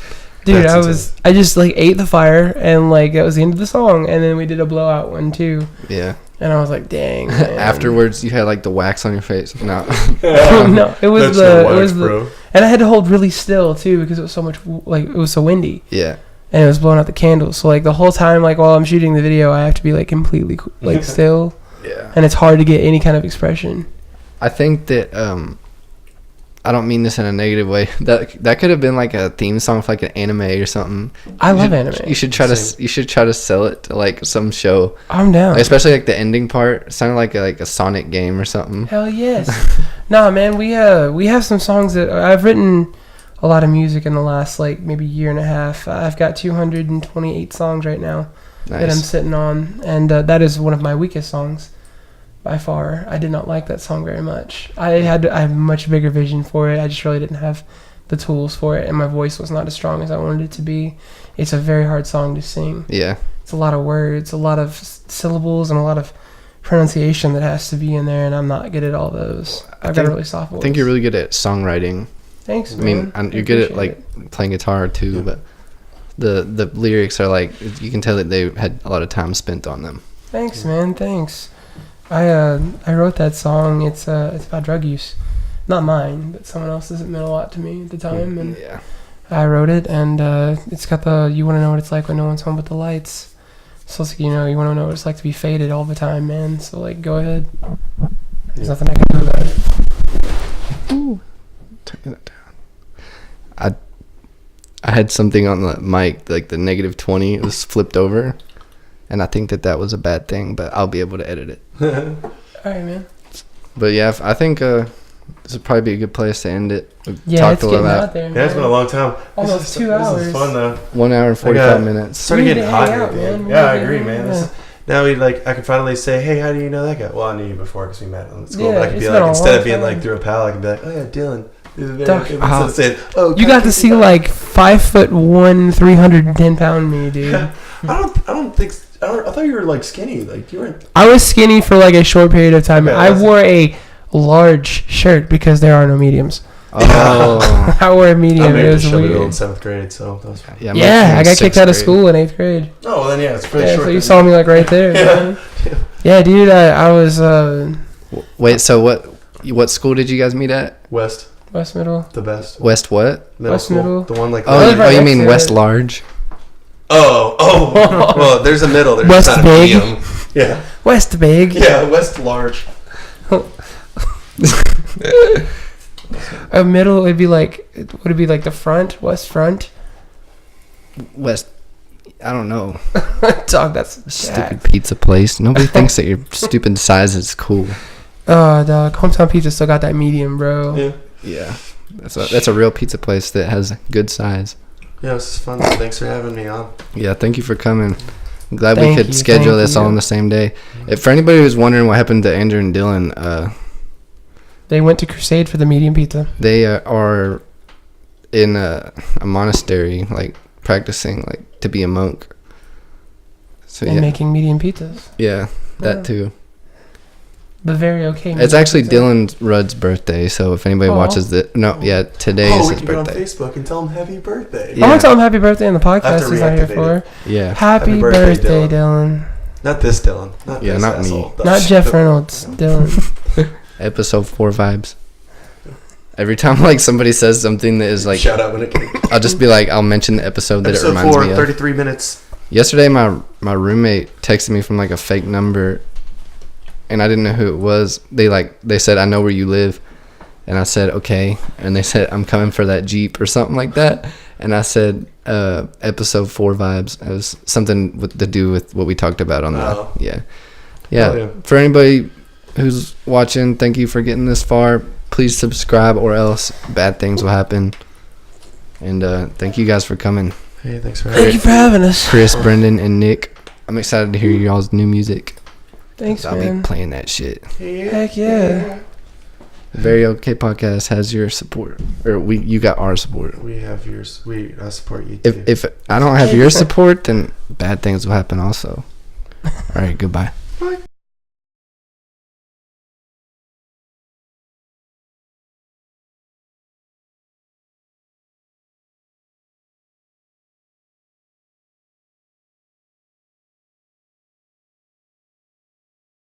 dude, That's I just like ate the fire, and like that was the end of the song, and then we did a blowout one too, Yeah. and I was like, dang. Man. Afterwards, you had like the wax on your face. No. No, it was That's the no it wax, was the, bro. and I had to hold really still too because it was so much like it was so windy. Yeah. And it was blowing out the candles. So like the whole time, like while I'm shooting the video, I have to be like completely like still, Yeah. and it's hard to get any kind of expression. I think that I don't mean this in a negative way. That could have been like a theme song for like an anime or something. I love anime. You should try to sell it to like some show, I'm down. like, especially like the ending part. It sounded like a Sonic game or something. Hell yes. Nah, man, we have some songs that I've written a lot of music in the last like maybe year and a half. I've got 228 songs right now that I'm Nice. sitting on, and that is one of my weakest songs by far. I did not like that song very much. I have a much bigger vision for it. I just really didn't have the tools for it, and my voice was not as strong as I wanted it to be. It's a very hard song to sing. Yeah. It's a lot of words, a lot of syllables, and a lot of pronunciation that has to be in there, and I'm not good at all those. I've got a really soft voice. I think you're really good at songwriting. Thanks, I mean, man. you're good at appreciate like playing guitar too, but the lyrics are like, you can tell that they had a lot of time spent on them. Thanks, man. Thanks. I wrote that song. It's about drug use, not mine, but someone else's. It meant a lot to me at the time, and Yeah. I wrote it. And it's got the "You want to know what it's like when no one's home but the lights." So it's like, you want to know what it's like to be faded all the time, man. So like, go ahead. There's nothing I can do about it. Turn that down. I had something on the mic, like the -20. It was flipped over, and I think that was a bad thing, but I'll be able to edit it. All right, man. But yeah, I think this would probably be a good place to end it. We Yeah, talked it's a little getting about out there, man. Yeah, it's been a long time. Almost 2 This hours. is fun though. 1 hour and 45 minutes. It's starting We need getting to hot hang here, out, man. man. We Yeah, I need to agree, hang man. out. Now I can finally say, hey, how do you know that guy? Well, I knew you before because we met on school. Yeah, but I could it's be been like, a instead long of being time. like through a pal, I can be like, oh yeah, Dylan. Doc, Instead of saying, oh, You got to see like 5'1", 310-pound me, dude. I thought you were like skinny. Like you weren't. I was skinny for like a short period of time. Okay, I that's- wore a large shirt because there are no mediums. Oh. I wore a I medium. made It it was to in weird. 7th grade, so that was fine. Yeah, Yeah, I got kicked out of grade. school in 8th grade. Oh, well, then yeah, it's pretty Yeah, short. so you then. saw me like right there. Yeah. Man. Yeah, dude. I was Wait, so what school did you guys meet at? West, West Middle. the best. West what? Middle West school. Middle. The one like. Oh, live right you next mean to West it. Large? Oh. Well, there's a middle. There's West not a Big. medium. Yeah. West Big. Yeah, West Large. A middle would be like, would it be like the front? West front? West. I don't know. Dog, that's Stupid pizza place. Nobody thinks that your stupid size is cool. Oh, dog. Hometown Pizza still got that medium, bro. Yeah. Yeah, that's a real pizza place that has good size. Yeah, this is fun. So thanks for having me on. Yeah, thank you for coming. I'm glad Thank we could you, schedule thank this all you. on the same day. If for anybody who's wondering what happened to Andrew and Dylan, They went to Crusade for the medium pizza. they are in a monastery, like practicing like to be a monk. So And yeah, making medium pizzas. yeah, that Yeah. too. the very okay. It's Medium actually Pizza. Dylan Rudd's birthday, so if anybody Aw. watches it, no, yeah, today Oh, is we his can go on birthday. Facebook and tell him happy birthday. I want Yeah. to tell him happy birthday on the I have podcast. to He's not here reactivate for. Yeah. Happy Happy birthday, birthday, Dylan. Not this Dylan. Not Yeah, this not me. asshole. Not Jeff Reynolds. Dylan. Episode 4 vibes. Every time like somebody says something that is like, Shout out when it came. I'll just be like, I'll mention the episode that it Episode reminds 4, me of. 33 minutes. Yesterday, my roommate texted me from like a fake number, and I didn't know who it was. They said, I know where you live, and I said okay, and they said I'm coming for that Jeep or something like that, and I said episode 4 vibes. It was something to do with what we talked about on Oh. the yeah. Oh, yeah. For anybody who's watching, thank you for getting this far. Please subscribe, or else bad things will happen. And thank you guys for coming. Hey, thanks for Thank you for having us. Chris, Brendan, and Nick. I'm excited to hear y'all's new music. Thanks, I'll man. be playing that shit. Heck yeah. The Very Okay Podcast has your support, or you got our support. We have yours. I support you too. If I don't have your support, then bad things will happen also. All right, goodbye.